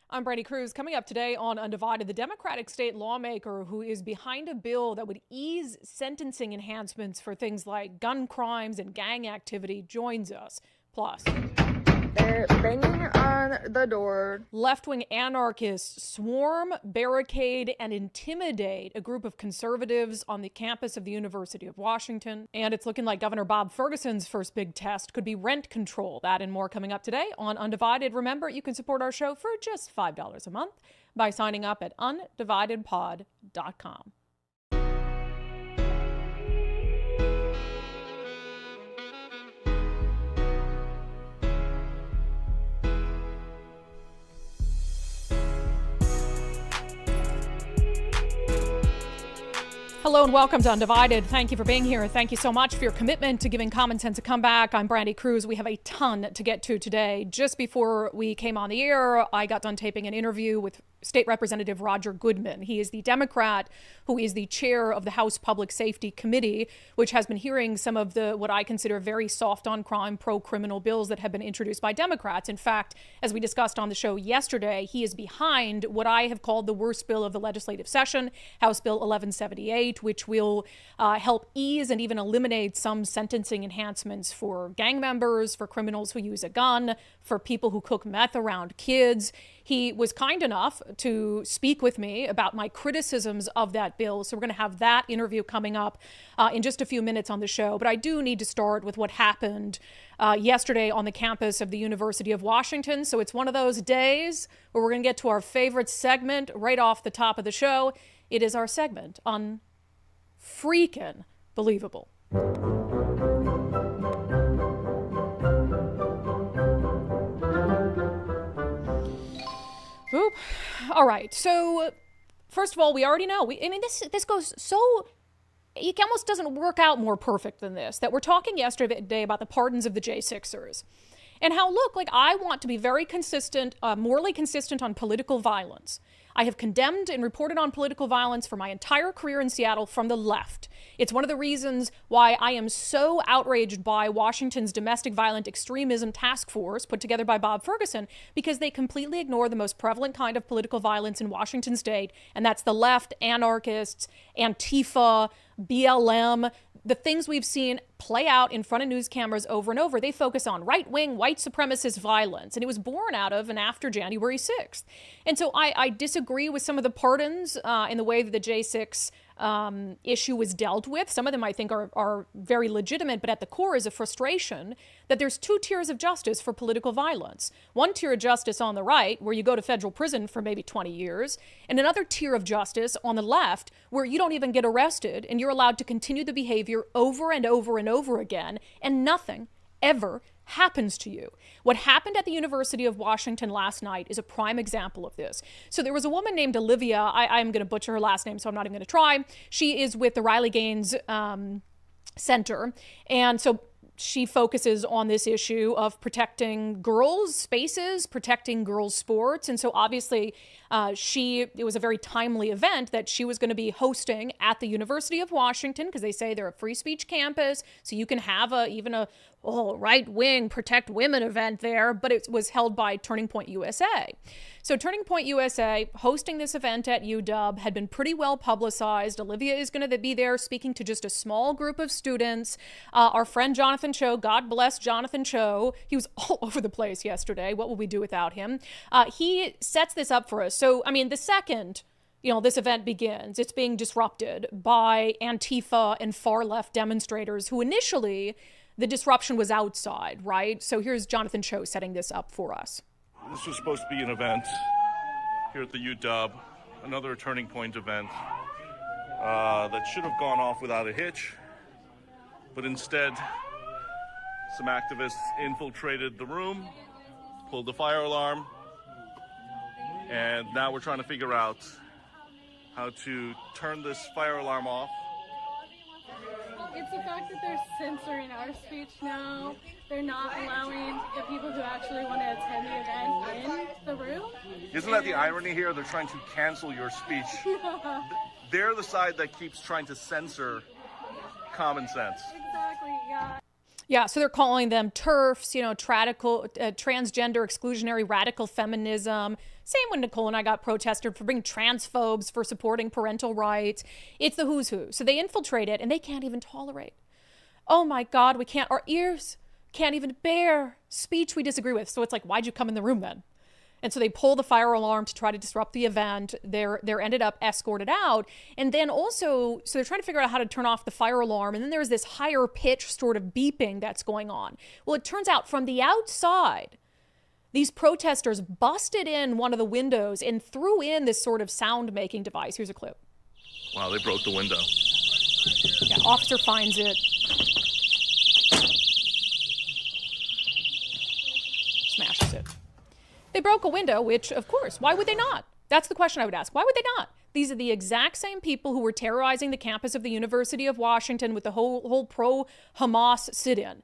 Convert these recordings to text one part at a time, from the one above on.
I'm Brandi Kruse. Coming up today on Undivided, the Democratic state lawmaker who is behind a bill that would ease sentencing enhancements for things like gun crimes and gang activity joins us. Plus, they're banging on the door. Left-wing anarchists swarm, barricade, and intimidate a group of conservatives on the campus of the University of Washington. And it's looking like Governor Bob Ferguson's first big test could be rent control. That and more coming up today on Undivided. Remember, you can support our show for just $5 a month by signing up at undividedpod.com. Hello and welcome to Undivided. Thank you for being here. Thank you so much for your commitment to giving common sense a comeback. I'm Brandi Kruse. We have a ton to get to today. Just before we came on the air, I got done taping an interview with State Representative Roger Goodman. He is the Democrat who is the chair of the House Public Safety Committee, which has been hearing some of the what I consider very soft on crime, pro-criminal bills that have been introduced by Democrats. In fact, as we discussed on the show yesterday, he is behind what I have called the worst bill of the legislative session, House Bill 1178, which will help ease and even eliminate some sentencing enhancements for gang members, for criminals who use a gun, for people who cook meth around kids. He was kind enough to speak with me about my criticisms of that bill. So we're going to have that interview coming up in just a few minutes on the show. But I do need to start with what happened yesterday on the campus of the University of Washington. So it's one of those days where we're going to get to our favorite segment right off the top of the show. It is our segment on freaking believable. Oop. All right. So, first of all, we already know. This goes so. It almost doesn't work out more perfect than this. That we're talking yesterday about the pardons of the J6ers, and how I want to be very consistent, morally consistent on political violence. I have condemned and reported on political violence for my entire career in Seattle from the left. It's one of the reasons why I am so outraged by Washington's domestic violent extremism task force put together by Bob Ferguson, because they completely ignore the most prevalent kind of political violence in Washington state, and that's the left, anarchists, Antifa, BLM, the things we've seen play out in front of news cameras over and over. They focus on right-wing, white supremacist violence, and it was born out of and after January 6th. And so I disagree with some of the pardons in the way that the J6 issue was dealt with. Some of them I think are very legitimate, but at the core is a frustration that there's two tiers of justice for political violence. One tier of justice on the right, where you go to federal prison for maybe 20 years, and another tier of justice on the left, where you don't even get arrested and you're allowed to continue the behavior over and over and over again, and nothing ever happens to you. What happened at the University of Washington last night is a prime example of this. So there was a woman named Olivia. I'm going to butcher her last name, so I'm not even going to try. She is with the Riley Gaines Center. And so she focuses on this issue of protecting girls' spaces, protecting girls' sports. And so obviously it was a very timely event that she was going to be hosting at the University of Washington, because they say they're a free speech campus. So you can have even a right-wing protect women event there, but it was held by Turning Point USA. So Turning Point USA hosting this event at UW had been pretty well publicized. Olivia is going to be there speaking to just a small group of students. Our friend Jonathan Cho, God bless Jonathan Cho. He was all over the place yesterday. What will we do without him? He sets this up for us. So, the second this event begins, it's being disrupted by Antifa and far left demonstrators who initially the disruption was outside, right? So here's Jonathan Cho setting this up for us. This was supposed to be an event here at the UW, another Turning Point event that should have gone off without a hitch, but instead some activists infiltrated the room, pulled the fire alarm, and now we're trying to figure out how to turn this fire alarm off. It's the fact that they're censoring our speech now. They're not allowing the people who actually want to attend the event in the room. Isn't that the irony here? They're trying to cancel your speech. They're the side that keeps trying to censor common sense. Exactly, yeah. Yeah, so they're calling them TERFs, transgender, exclusionary, radical feminism. Same when Nicole and I got protested for being transphobes, for supporting parental rights. It's the who's who. So they infiltrate it and they can't even tolerate. Oh my God, our ears can't even bear speech we disagree with. So it's like, why'd you come in the room then? And so they pull the fire alarm to try to disrupt the event. They're ended up escorted out. And then also, so they're trying to figure out how to turn off the fire alarm. And then there's this higher pitch sort of beeping that's going on. Well, it turns out from the outside, these protesters busted in one of the windows and threw in this sort of sound-making device. Here's a clip. Wow, they broke the window. Yeah, officer finds it. Smashes it. They broke a window, which, of course, why would they not? That's the question I would ask. Why would they not? These are the exact same people who were terrorizing the campus of the University of Washington with the whole pro-Hamas sit-in.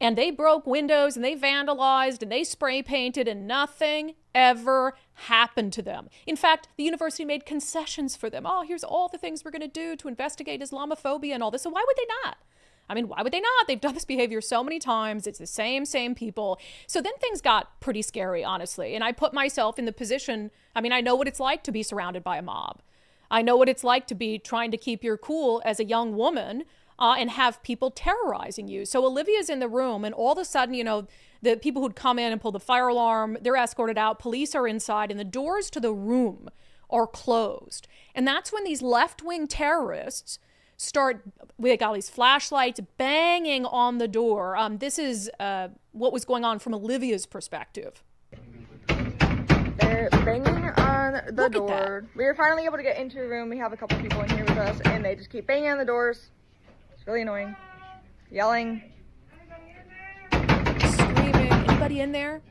And they broke windows and they vandalized and they spray painted and nothing ever happened to them. In fact, the university made concessions for them. Oh, here's all the things we're going to do to investigate Islamophobia and all this. So why would they not? I mean, why would they not? They've done this behavior so many times. It's the same people. So then things got pretty scary, honestly. And I put myself in the position, I mean, I know what it's like to be surrounded by a mob. I know what it's like to be trying to keep your cool as a young woman and have people terrorizing you. So Olivia's in the room and all of a sudden, the people who'd come in and pull the fire alarm, they're escorted out. Police are inside and the doors to the room are closed. And that's when these left-wing terrorists we got all these flashlights banging on the door. This is what was going on from Olivia's perspective. They're banging on the Look door. We were finally able to get into the room. We have a couple people in here with us, and they just keep banging on the doors. It's really annoying. Yelling. Screaming. Anybody in there?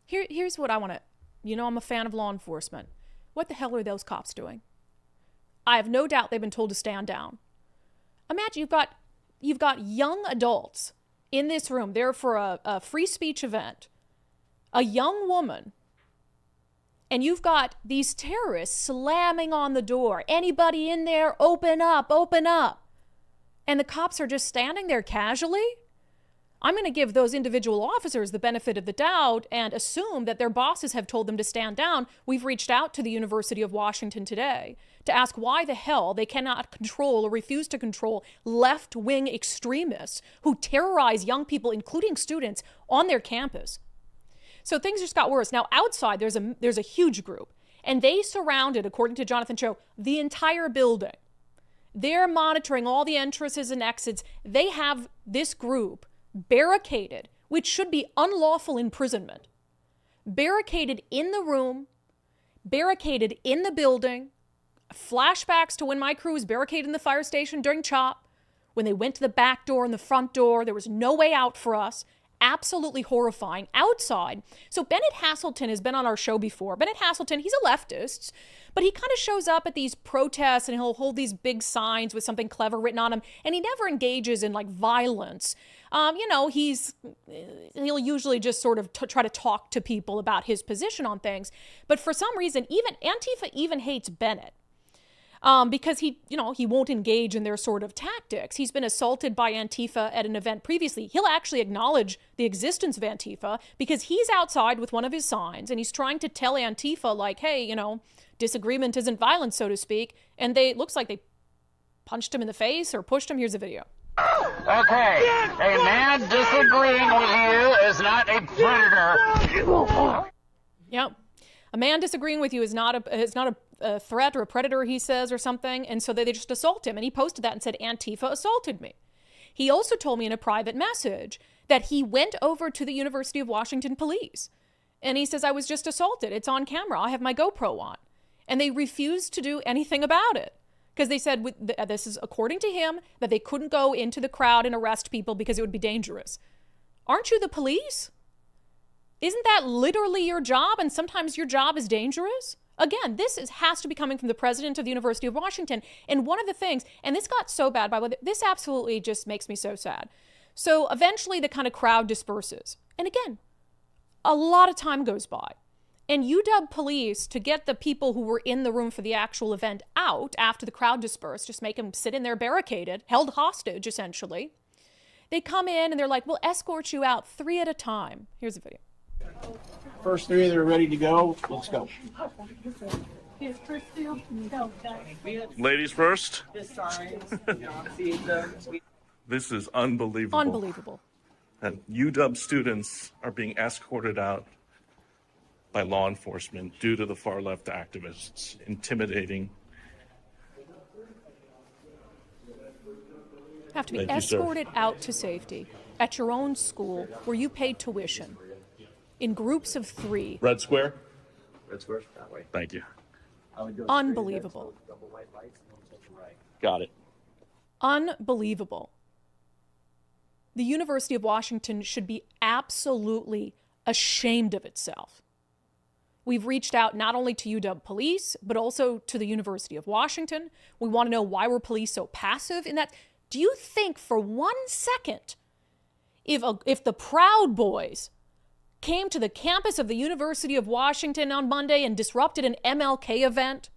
Here's what I want to, I'm a fan of law enforcement. What the hell are those cops doing? I have no doubt they've been told to stand down. Imagine you've got young adults in this room there for a free speech event, a young woman, and you've got these terrorists slamming on the door. Anybody in there? Open up, open up. And the cops are just standing there casually? I'm going to give those individual officers the benefit of the doubt and assume that their bosses have told them to stand down. We've reached out to the University of Washington today to ask why the hell they cannot control or refuse to control left-wing extremists who terrorize young people, including students, on their campus. So things just got worse. Now, outside, there's a huge group, and they surrounded, according to Jonathan Cho, the entire building. They're monitoring all the entrances and exits. They have this group barricaded, which should be unlawful imprisonment, barricaded in the room, barricaded in the building. Flashbacks to when my crew was barricaded in the fire station during CHOP, when they went to the back door and the front door. There was no way out for us. Absolutely horrifying. Outside, so Bennett Hasselton has been on our show before. Bennett Hasselton, he's a leftist, but he kind of shows up at these protests and he'll hold these big signs with something clever written on them, and he never engages in violence. He'll usually just sort of try to talk to people about his position on things. But for some reason, even Antifa even hates Bennett. Because he won't engage in their sort of tactics. He's been assaulted by Antifa at an event previously. He'll actually acknowledge the existence of Antifa because he's outside with one of his signs and he's trying to tell Antifa, hey, disagreement isn't violence, so to speak. And looks like they punched him in the face or pushed him. Here's a video. Okay, a man disagreeing with you is not a predator. Yep. A man disagreeing with you is not a threat or a predator, he says, or something. And so they just assault him. And he posted that and said, Antifa assaulted me. He also told me in a private message that he went over to the University of Washington police. And he says, I was just assaulted. It's on camera. I have my GoPro on. And they refused to do anything about it. Because they said, this is according to him, that they couldn't go into the crowd and arrest people because it would be dangerous. Aren't you the police? Isn't that literally your job? And sometimes your job is dangerous? Again, has to be coming from the president of the University of Washington. And one of the things, and this got so bad, by the way, this absolutely just makes me so sad. So eventually the kind of crowd disperses. And again, a lot of time goes by. And UW police, to get the people who were in the room for the actual event out after the crowd dispersed, just make them sit in there barricaded, held hostage, essentially. They come in and they're like, we'll escort you out 3 at a time. Here's the video. First 3 that are ready to go, let's go. Ladies first. This is unbelievable. Unbelievable. And UW students are being escorted out by law enforcement due to the far left activists intimidating. Have to be Thank you, sir. escorted out to safety at your own school where you pay tuition in groups of 3. Red square? Red square, that way. Thank you. Unbelievable. Got it. Unbelievable. The University of Washington should be absolutely ashamed of itself. We've reached out not only to UW police, but also to the University of Washington. We want to know why were police so passive in that. Do you think for 1 second, if the Proud Boys came to the campus of the University of Washington on Monday and disrupted an MLK event,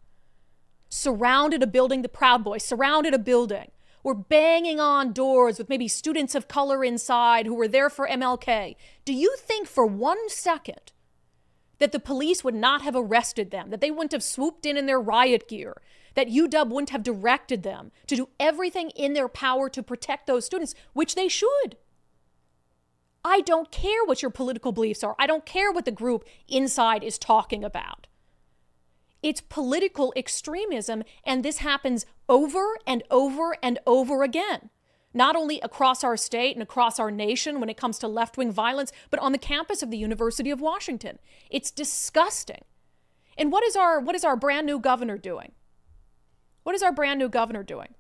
surrounded a building, the Proud Boys surrounded a building, were banging on doors with maybe students of color inside who were there for MLK, do you think for 1 second that the police would not have arrested them, that they wouldn't have swooped in their riot gear, that UW wouldn't have directed them to do everything in their power to protect those students, which they should? I don't care what your political beliefs are. I don't care what the group inside is talking about. It's political extremism, and this happens over and over and over again. Not only across our state and across our nation when it comes to left-wing violence, but on the campus of the University of Washington. It's disgusting. And what is our brand new governor doing? What is our brand new governor doing?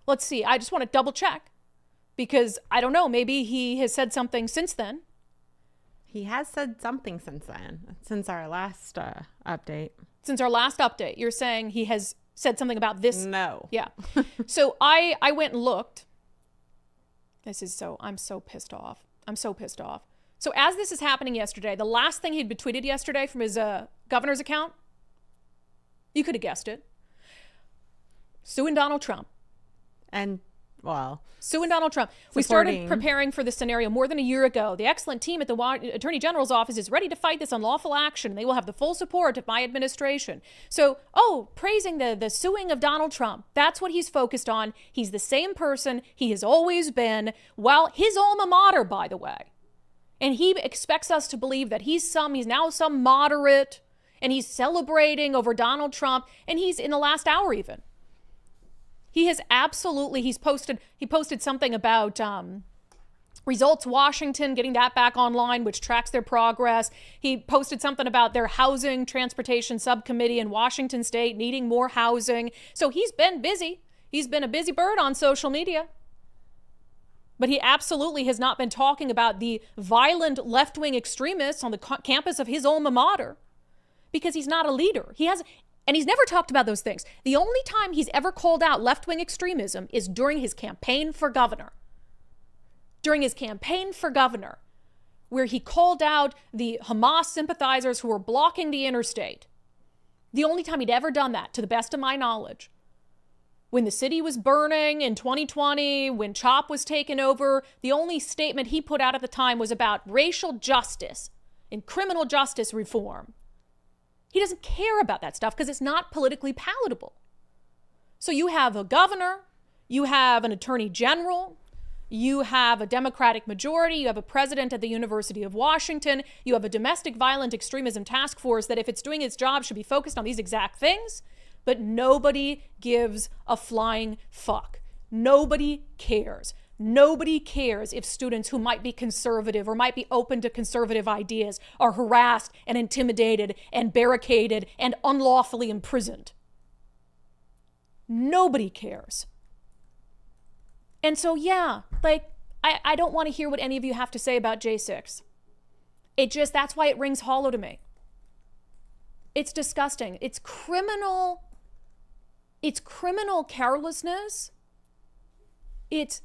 Let's see. I just want to double check because I don't know. Maybe he has said something since then. He has said something since then, since our last update. Since our last update, you're saying he has said something about this? No. Yeah. So I went and looked. I'm so pissed off. I'm so pissed off. So as this is happening yesterday, the last thing he'd tweeted yesterday from his governor's account, you could have guessed it. Suing Donald Trump. And, well, suing Donald Trump. We started preparing for this scenario more than a year ago. The excellent team at the Attorney General's office is ready to fight this unlawful action. They will have the full support of my administration. So, praising the suing of Donald Trump. That's what he's focused on. He's the same person he has always been. Well, his alma mater, by the way. And he expects us to believe that he's now some moderate, and he's celebrating over Donald Trump, and he's in the last hour even. He has absolutely, he posted something about Results Washington, getting that back online, which tracks their progress. He posted something about their housing transportation subcommittee in Washington state needing more housing. So he's been busy. He's been a busy bird on social media. But he absolutely has not been talking about the violent left-wing extremists on the campus of his alma mater because he's not a leader. And he's never talked about those things. The only time he's ever called out left-wing extremism is during his campaign for governor. During his campaign for governor, where he called out the Hamas sympathizers who were blocking the interstate. The only time he'd ever done that, to the best of my knowledge. When the city was burning in 2020, when CHOP was taken over, the only statement he put out at the time was about racial justice and criminal justice reform. He doesn't care about that stuff because it's not politically palatable. So you have a governor, you have an attorney general, you have a Democratic majority, you have a president at the University of Washington, you have a domestic violent extremism task force that if it's doing its job should be focused on these exact things, but nobody gives a flying fuck. Nobody cares. Nobody cares if students who might be conservative or might be open to conservative ideas are harassed and intimidated and barricaded and unlawfully imprisoned. Nobody cares. And so, I don't want to hear what any of you have to say about J6. That's why it rings hollow to me. It's disgusting. It's criminal carelessness. It's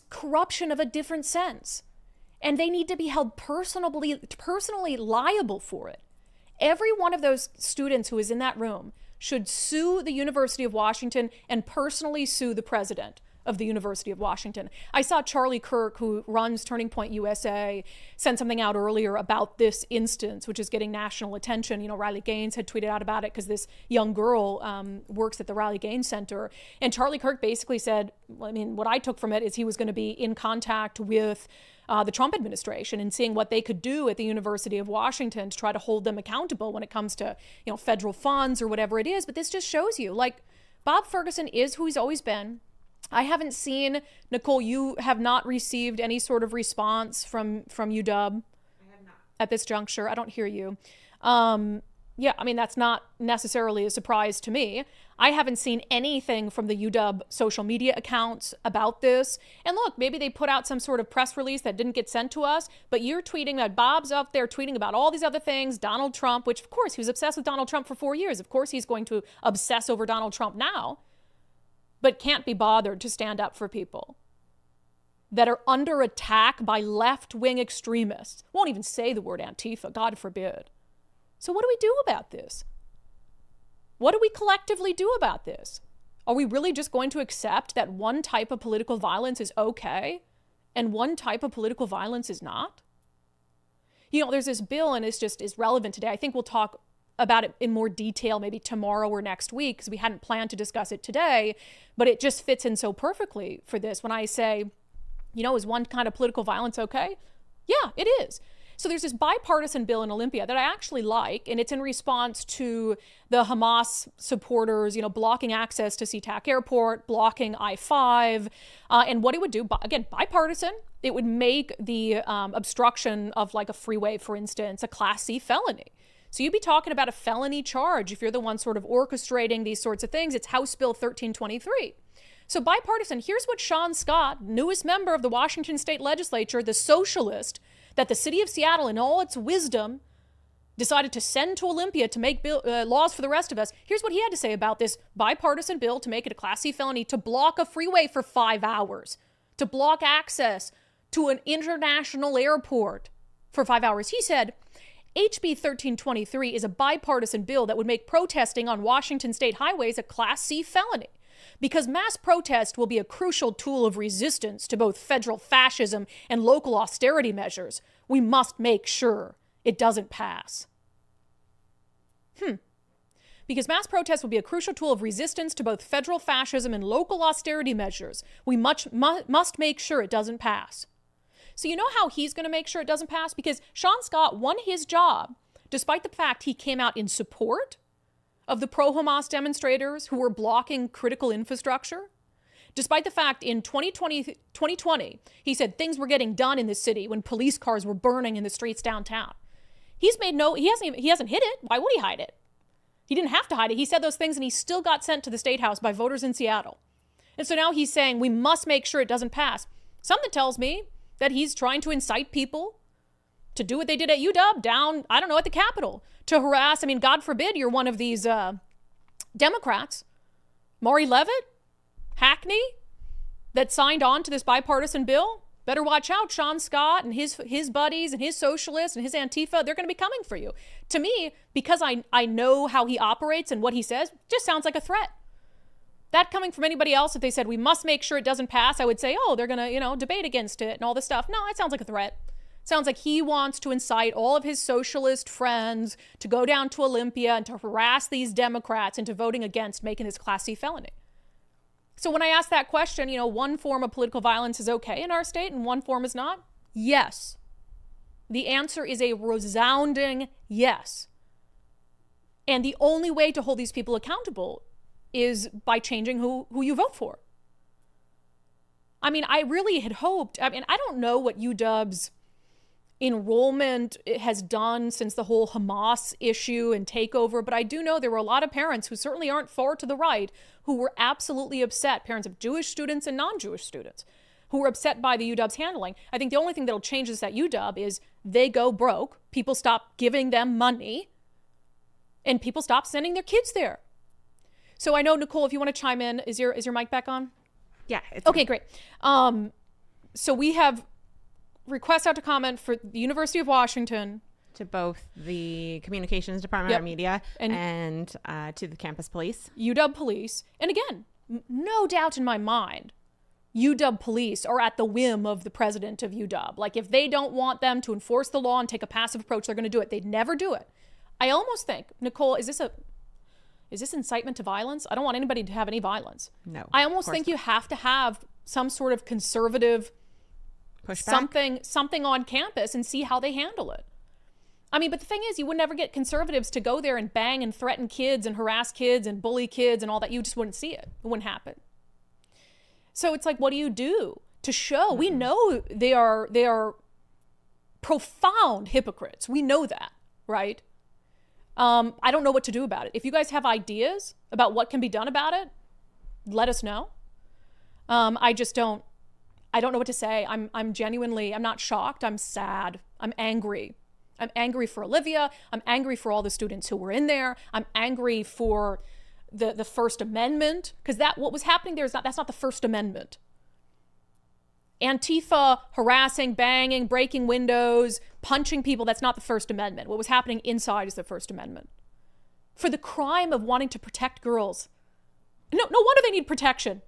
corruption of a different sense. and they need to be held personally liable for it. Every one of those students who is in that room should sue the University of Washington and personally sue the president of the University of Washington. I saw Charlie Kirk, who runs Turning Point USA, send something out earlier about this instance, which is getting national attention. You know, Riley Gaines had tweeted out about it because this young girl works at the Riley Gaines Center. And Charlie Kirk basically said, I mean, what I took from it is he was going to be in contact with the Trump administration and seeing what they could do at the University of Washington to try to hold them accountable when it comes to, you know, federal funds or whatever it is. But this just shows you, like, Bob Ferguson is who he's always been. I haven't seen, Nicole, you have not received any sort of response from UW? I have not. At this juncture. I don't hear you. Yeah, I mean, that's not necessarily a surprise to me. I haven't seen anything from the UW social media accounts about this. And look, maybe they put out some sort of press release that didn't get sent to us, but you're tweeting that Bob's up there tweeting about all these other things, Donald Trump, which of course he was obsessed with Donald Trump for 4 years. Of course he's going to obsess over Donald Trump now, but can't be bothered to stand up for people that are under attack by left-wing extremists. Won't even say the word Antifa, God forbid. So what do we do about this? What do we collectively do about this? Are we really just going to accept that one type of political violence is okay and one type of political violence is not? You know, there's this bill, and it's just is relevant today. I think we'll talk about it in more detail maybe tomorrow or next week, because we hadn't planned to discuss it today, but it just fits in so perfectly for this. When I say, you know, is one kind of political violence okay? Yeah, it is. So there's this bipartisan bill in Olympia that I actually like, and it's in response to the Hamas supporters, you know, blocking access to SeaTac Airport, blocking I-5, and what it would do, again, bipartisan, it would make the obstruction of like a freeway, for instance, a Class C felony. So you'd be talking about a felony charge if you're the one sort of orchestrating these sorts of things. It's House Bill 1323. So bipartisan, here's what Sean Scott, newest member of the Washington State Legislature, the socialist that the city of Seattle, in all its wisdom, decided to send to Olympia to make laws for the rest of us. Here's what he had to say about this bipartisan bill to make it a Class C felony to block a freeway for 5 hours, to block access to an international airport for 5 hours. He said, HB 1323 is a bipartisan bill that would make protesting on Washington state highways a Class C felony, because mass protest will be a crucial tool of resistance to both federal fascism and local austerity measures. We must make sure it doesn't pass. Because mass protest will be a crucial tool of resistance to both federal fascism and local austerity measures. We must make sure it doesn't pass. So you know how he's going to make sure it doesn't pass? Because Sean Scott won his job despite the fact he came out in support of the pro-Hamas demonstrators who were blocking critical infrastructure. Despite the fact in 2020, he said things were getting done in the city when police cars were burning in the streets downtown. He hasn't hid it. Why would he hide it? He didn't have to hide it. He said those things and he still got sent to the State House by voters in Seattle. And so now he's saying we must make sure it doesn't pass. Something tells me that he's trying to incite people to do what they did at UW down, I don't know, at the Capitol, to harass. I mean, God forbid you're one of these Democrats, Maury Leavitt, Hackney, that signed on to this bipartisan bill. Better watch out. Sean Scott and his buddies and his socialists and his Antifa, they're going to be coming for you. To me, because I know how he operates and what he says, just sounds like a threat. That coming from anybody else, if they said we must make sure it doesn't pass, I would say, oh, they're going to, you know, debate against it and all this stuff. No, it sounds like a threat. It sounds like he wants to incite all of his socialist friends to go down to Olympia and to harass these Democrats into voting against making this Class C felony. So when I ask that question, you know, one form of political violence is okay in our state and one form is not? Yes. The answer is a resounding yes. And the only way to hold these people accountable is by changing who you vote for. I mean, I really had hoped, I don't know what UW's enrollment has done since the whole Hamas issue and takeover, but I do know there were a lot of parents who certainly aren't far to the right who were absolutely upset, parents of Jewish students and non-Jewish students, who were upset by the UW's handling. I think the only thing that'll change this at UW is they go broke, people stop giving them money, and people stop sending their kids there. So I know, Nicole, if you want to chime in, is your mic back on? Yeah. It's okay, great. So we have request out to comment for the University of Washington. To both the communications department or media and to the campus police. UW police. And again, no doubt in my mind, UW police are at the whim of the president of UW. Like, if they don't want them to enforce the law and take a passive approach, they're going to do it. They'd never do it. I almost think, Nicole, is this incitement to violence? I don't want anybody to have any violence. No. I almost think you have to have some sort of conservative pushback, something on campus and see how they handle it. I mean, but the thing is, you would never get conservatives to go there and bang and threaten kids and harass kids and bully kids and all that. You just wouldn't see it. It wouldn't happen. So it's like, what do you do to show? Mm-hmm. We know they are profound hypocrites. We know that, right? I don't know what to do about it. If you guys have ideas about what can be done about it, let us know. I don't know what to say. I'm not shocked. I'm sad. I'm angry. I'm angry for Olivia. I'm angry for all the students who were in there. I'm angry for the First Amendment, because what was happening there that's not the First Amendment. Antifa harassing, banging, breaking windows, punching people, that's not the First Amendment. What was happening inside is the First Amendment. For the crime of wanting to protect girls. No wonder they need protection.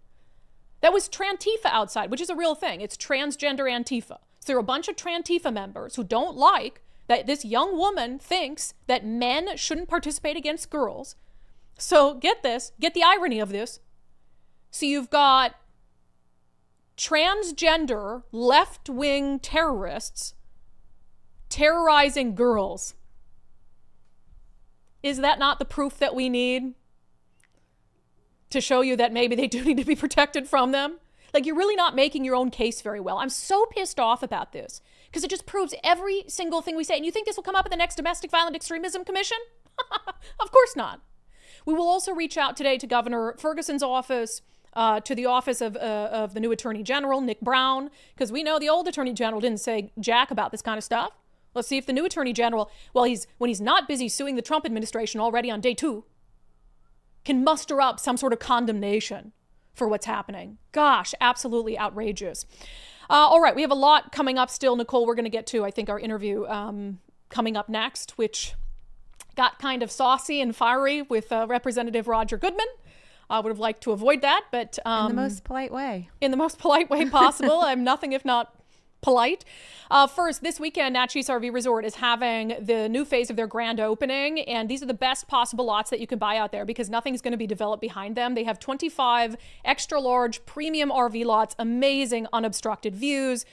That was Trantifa outside, which is a real thing. It's transgender Antifa. So there are a bunch of Trantifa members who don't like that this young woman thinks that men shouldn't participate against girls. So get the irony of this. So you've got transgender left-wing terrorists terrorizing girls. Is that not the proof that we need to show you that maybe they do need to be protected from them? Like, you're really not making your own case very well. I'm so pissed off about this because it just proves every single thing we say. And you think this will come up at the next Domestic Violent Extremism Commission? Of course not. We will also reach out today to Governor Ferguson's office, to the office of the new Attorney General, Nick Brown, because we know the old Attorney General didn't say jack about this kind of stuff. Let's see if the new Attorney General, when he's not busy suing the Trump administration already on day 2, can muster up some sort of condemnation for what's happening. Gosh, absolutely outrageous. All right, we have a lot coming up still, Nicole. We're going to get to, I think, our interview coming up next, which got kind of saucy and fiery with Representative Roger Goodman. I would have liked to avoid that, but... in the most polite way. In the most polite way possible. I'm nothing if not polite. First, this weekend, Natchez RV Resort is having the new phase of their grand opening, and these are the best possible lots that you can buy out there because nothing's going to be developed behind them. They have 25 extra large premium RV lots, amazing unobstructed views.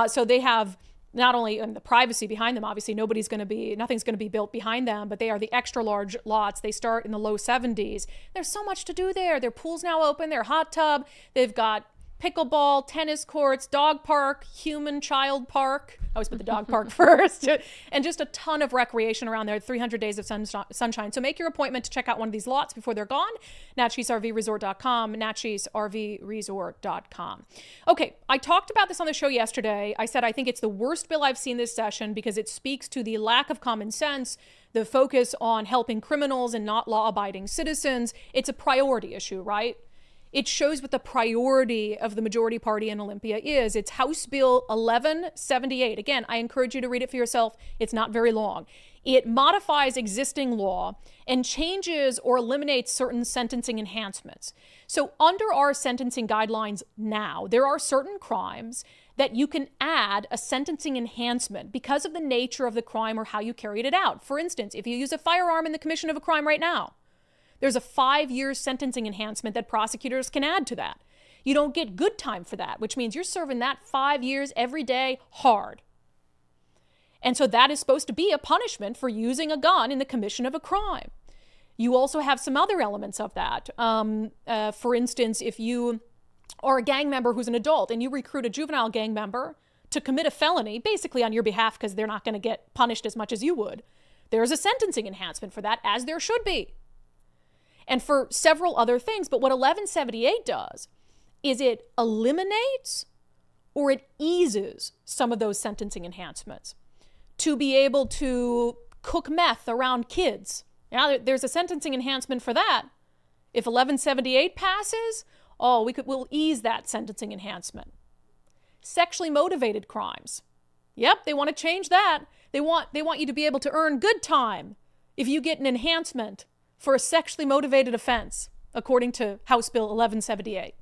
So they have not only the privacy behind them, obviously nothing's going to be built behind them, but they are the extra large lots. They start in the low 70s. There's so much to do there. Their pool's now open, their hot tub. They've got pickleball, tennis courts, dog park, human child park. I always put the dog park first. And just a ton of recreation around there, 300 days of sunshine. So make your appointment to check out one of these lots before they're gone. NatchezRVResort.com, NatchezRVResort.com. Okay, I talked about this on the show yesterday. I said I think it's the worst bill I've seen this session because it speaks to the lack of common sense, the focus on helping criminals and not law-abiding citizens. It's a priority issue, right? It shows what the priority of the majority party in Olympia is. It's House Bill 1178. Again, I encourage you to read it for yourself. It's not very long. It modifies existing law and changes or eliminates certain sentencing enhancements. So under our sentencing guidelines now, there are certain crimes that you can add a sentencing enhancement because of the nature of the crime or how you carried it out. For instance, if you use a firearm in the commission of a crime right now, there's a 5-year sentencing enhancement that prosecutors can add to that. You don't get good time for that, which means you're serving that 5 years every day hard. And so that is supposed to be a punishment for using a gun in the commission of a crime. You also have some other elements of that. For instance, if you are a gang member who's an adult and you recruit a juvenile gang member to commit a felony, basically on your behalf because they're not going to get punished as much as you would, there's a sentencing enhancement for that, as there should be. And for several other things. But what 1178 does is it eliminates or it eases some of those sentencing enhancements to be able to cook meth around kids. Now, there's a sentencing enhancement for that. If 1178 passes, we'll ease that sentencing enhancement. Sexually motivated crimes. Yep, they want to change that. They want you to be able to earn good time if you get an enhancement for a sexually motivated offense, according to House Bill 1178.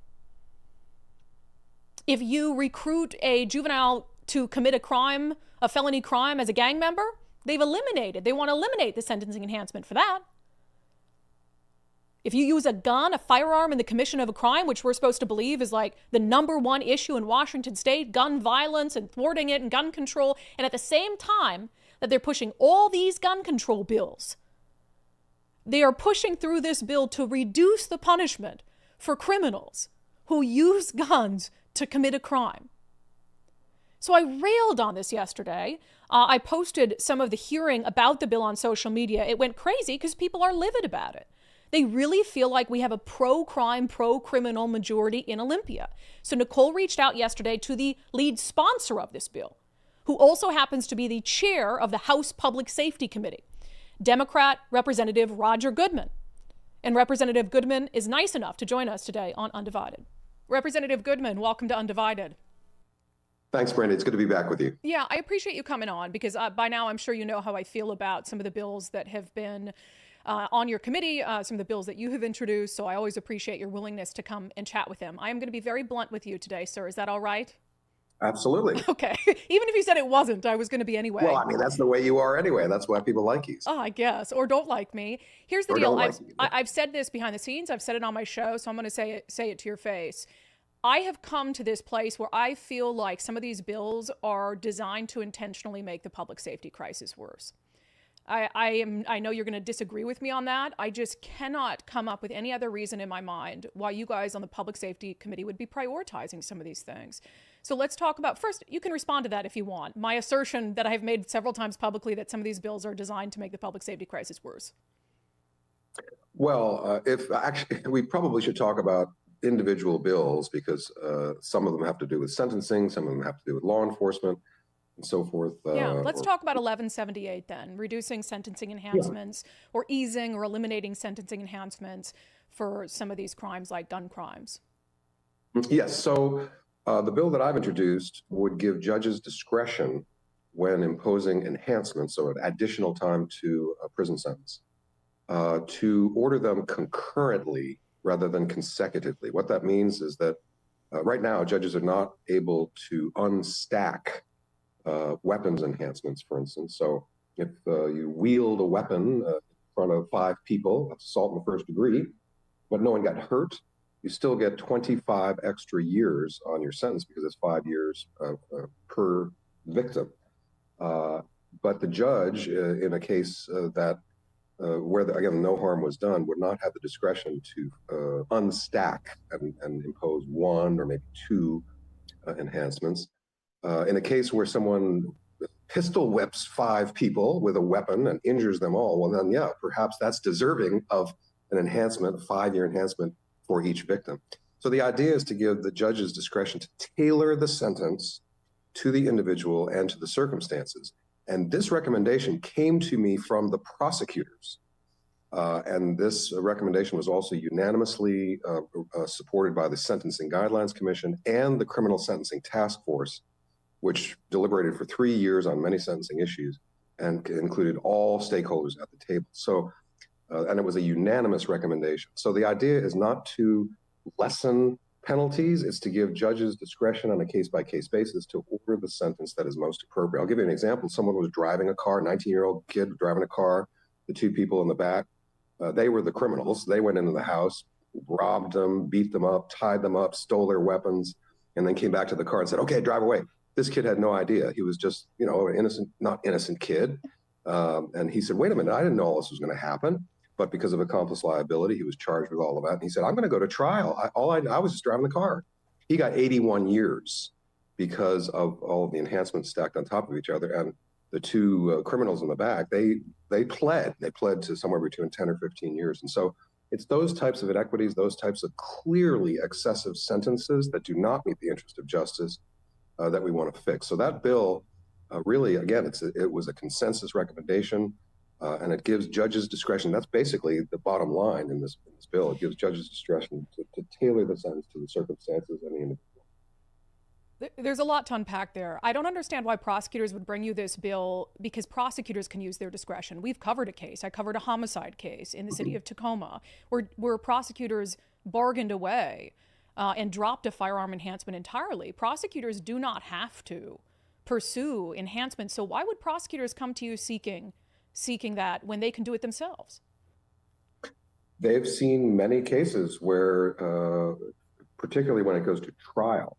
If you recruit a juvenile to commit a crime, a felony crime as a gang member, they want to eliminate the sentencing enhancement for that. If you use a gun, a firearm in the commission of a crime, which we're supposed to believe is like the #1 issue in Washington state, gun violence and thwarting it and gun control, and at the same time that they're pushing all these gun control bills, they are pushing through this bill to reduce the punishment for criminals who use guns to commit a crime. So I railed on this yesterday. I posted some of the hearing about the bill on social media. It went crazy because people are livid about it. They really feel like we have a pro-crime, pro-criminal majority in Olympia. So Nicole reached out yesterday to the lead sponsor of this bill, who also happens to be the chair of the House Public Safety Committee, Democrat Representative Roger Goodman. And Representative Goodman is nice enough to join us today on Undivided. Representative Goodman, welcome to Undivided. Thanks, Brandi. It's good to be back with you. Yeah, I appreciate you coming on because by now I'm sure you know how I feel about some of the bills that have been on your committee, some of the bills that you have introduced. So I always appreciate your willingness to come and chat with them. I am going to be very blunt with you today, sir. Is that all right? Absolutely. Okay. Even if you said it wasn't, I was going to be anyway. Well, I mean, that's the way you are anyway. That's why people like you. Oh, I guess. Or don't like me. Here's the deal. I've said this behind the scenes. I've said it on my show, so I'm going to say it to your face. I have come to this place where I feel like some of these bills are designed to intentionally make the public safety crisis worse. I know you're going to disagree with me on that. I just cannot come up with any other reason in my mind why you guys on the Public Safety Committee would be prioritizing some of these things. So let's talk about, first, you can respond to that if you want. My assertion that I've made several times publicly that some of these bills are designed to make the public safety crisis worse. Well, we probably should talk about individual bills because some of them have to do with sentencing, some of them have to do with law enforcement, and so forth. Let's talk about 1178 then, reducing sentencing enhancements or easing or eliminating sentencing enhancements for some of these crimes like gun crimes. Yes, so the bill that I've introduced would give judges discretion when imposing enhancements, so an additional time to a prison sentence, to order them concurrently rather than consecutively. What that means is that right now judges are not able to unstack weapons enhancements, for instance. So if you wield a weapon in front of 5 people, that's assault in the first degree, but no one got hurt, you still get 25 extra years on your sentence because it's 5 years per victim. But the judge, in a case where, again, no harm was done, would not have the discretion to unstack and impose 1 or maybe 2 enhancements. In a case where someone pistol whips 5 people with a weapon and injures them all, well then, yeah, perhaps that's deserving of an enhancement, 5-year enhancement for each victim. So the idea is to give the judge's discretion to tailor the sentence to the individual and to the circumstances. And this recommendation came to me from the prosecutors. And this recommendation was also unanimously supported by the Sentencing Guidelines Commission and the Criminal Sentencing Task Force, which deliberated for 3 years on many sentencing issues and included all stakeholders at the table. So, and it was a unanimous recommendation. So the idea is not to lessen penalties, it's to give judges discretion on a case-by-case basis to order the sentence that is most appropriate. I'll give you an example. Someone was driving a car, 19-year-old kid driving a car, the 2 people in the back, they were the criminals. They went into the house, robbed them, beat them up, tied them up, stole their weapons, and then came back to the car and said, okay, drive away. This kid had no idea. He was just, an innocent, not innocent kid. And he said, wait a minute, I didn't know all this was going to happen. But because of accomplice liability, he was charged with all of that. And he said, I'm going to go to trial. I was just driving the car. He got 81 years because of all of the enhancements stacked on top of each other. And the 2 criminals in the back, they pled to somewhere between 10 or 15 years. And so it's those types of inequities, those types of clearly excessive sentences that do not meet the interest of justice that we want to fix. So that bill really, again, it was a consensus recommendation. And it gives judges discretion. That's basically the bottom line in this bill. It gives judges discretion to tailor the sentence to the circumstances and the individual. There's a lot to unpack there. I don't understand why prosecutors would bring you this bill, because prosecutors can use their discretion. We've covered a case. I covered a homicide case in the city of Tacoma where prosecutors bargained away and dropped a firearm enhancement entirely. Prosecutors do not have to pursue enhancements. So why would prosecutors come to you seeking that when they can do it themselves? They've seen many cases where, particularly when it goes to trial,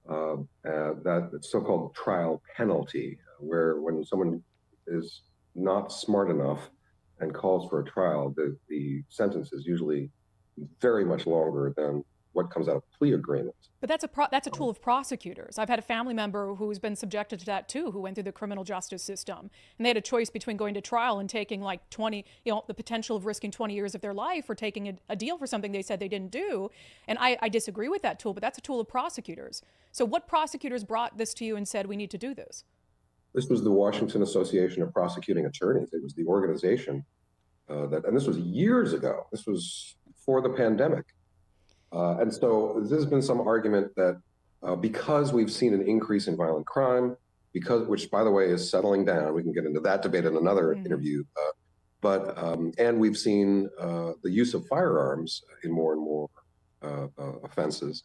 that so-called trial penalty, where when someone is not smart enough and calls for a trial, the sentence is usually very much longer than what comes out of plea agreements. But that's a tool of prosecutors. I've had a family member who's been subjected to that too, who went through the criminal justice system, and they had a choice between going to trial and taking like 20, the potential of risking 20 years of their life, or taking a deal for something they said they didn't do. And I disagree with that tool, but that's a tool of prosecutors. So what prosecutors brought this to you and said, we need to do this? This was the Washington Association of Prosecuting Attorneys. It was the organization and this was years ago. This was before the pandemic. And so there's been some argument that because we've seen an increase in violent crime, which, by the way, is settling down, we can get into that debate in another interview, and we've seen the use of firearms in more and more offenses,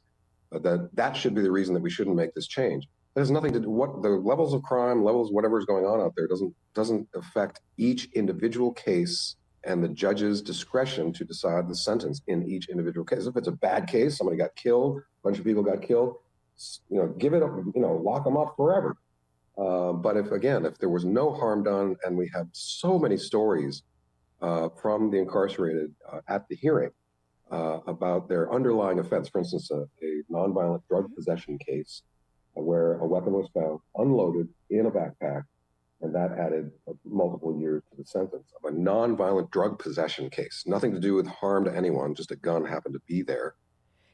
that should be the reason that we shouldn't make this change. It has nothing to do what the levels of crime, whatever is going on out there doesn't affect each individual case and the judge's discretion to decide the sentence in each individual case. If it's a bad case, somebody got killed, a bunch of people got killed, give it up, lock them up forever. But if there was no harm done, and we have so many stories from the incarcerated at the hearing about their underlying offense, for instance, a nonviolent drug possession case where a weapon was found unloaded in a backpack, and that added multiple years to the sentence of a nonviolent drug possession case. Nothing to do with harm to anyone, just a gun happened to be there.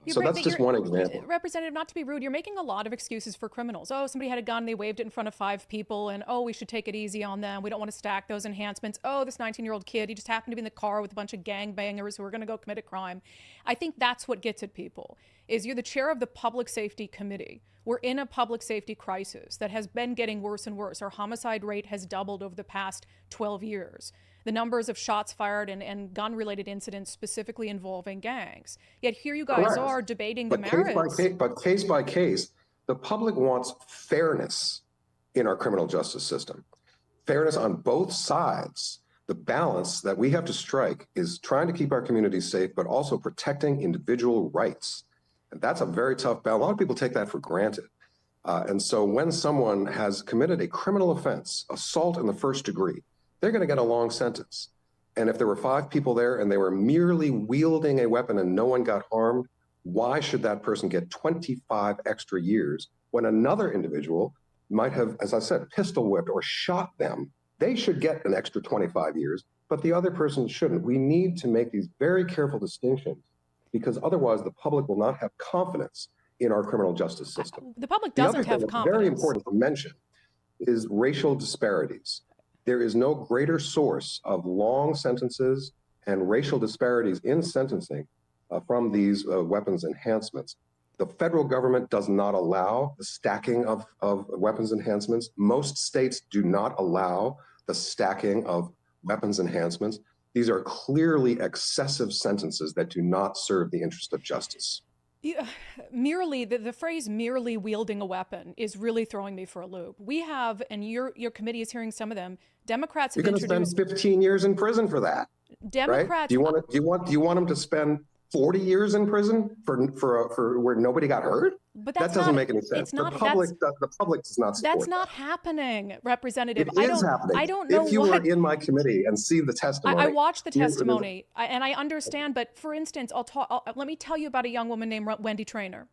So that's just one example. Representative, not to be rude, you're making a lot of excuses for criminals. Oh, somebody had a gun, they waved it in front of 5 people, and oh, we should take it easy on them. We don't want to stack those enhancements. Oh, this 19-year-old kid, he just happened to be in the car with a bunch of gangbangers who are going to go commit a crime. I think that's what gets at people, is you're the chair of the Public Safety Committee. We're in a public safety crisis that has been getting worse and worse. Our homicide rate has doubled over the past 12 years. The numbers of shots fired and gun-related incidents specifically involving gangs. Yet here you guys are debating the merits. But case by case, the public wants fairness in our criminal justice system. Fairness on both sides. The balance that we have to strike is trying to keep our communities safe, but also protecting individual rights. And that's a very tough balance. A lot of people take that for granted. And so when someone has committed a criminal offense, assault in the first degree, they're going to get a long sentence. And if there were 5 people there and they were merely wielding a weapon and no one got harmed, why should that person get 25 extra years when another individual might have, as I said, pistol whipped or shot them? They should get an extra 25 years, but the other person shouldn't. We need to make these very careful distinctions, because otherwise the public will not have confidence in our criminal justice system. The public doesn't have confidence. Very important to mention is racial disparities. There is no greater source of long sentences and racial disparities in sentencing from these weapons enhancements. The federal government does not allow the stacking of weapons enhancements. Most states do not allow the stacking of weapons enhancements. These are clearly excessive sentences that do not serve the interest of justice. Merely, the phrase merely wielding a weapon is really throwing me for a loop. We have, and your committee is hearing some of them, Democrats have introduced— You're going to spend 15 years in prison for that. Democrats— right? Do you want them to spend 40 years in prison for where nobody got hurt? But that doesn't make any sense. The public does not support That's not happening, Representative. It is happening. I don't know if you were in my committee and see the testimony. I watched the testimony, and I understand. But for instance, let me tell you about a young woman named Wendy Traynor.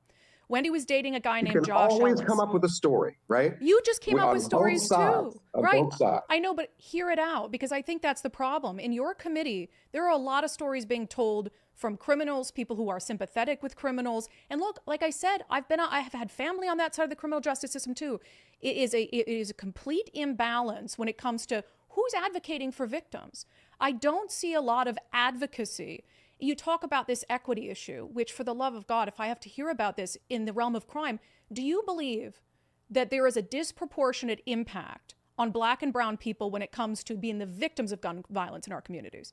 Wendy was dating a guy named Josh Ellis. You can always Ellis. come up with a story, right? You just came up with stories too, right? Both sides. I know, but hear it out, because I think that's the problem. In your committee, there are a lot of stories being told from criminals, people who are sympathetic with criminals. And look, like I said, I have had family on that side of the criminal justice system too. It is a complete imbalance when it comes to who's advocating for victims. I don't see a lot of advocacy You talk about this equity issue, which, for the love of God, if I have to hear about this in the realm of crime, do you believe that there is a disproportionate impact on Black and brown people when it comes to being the victims of gun violence in our communities?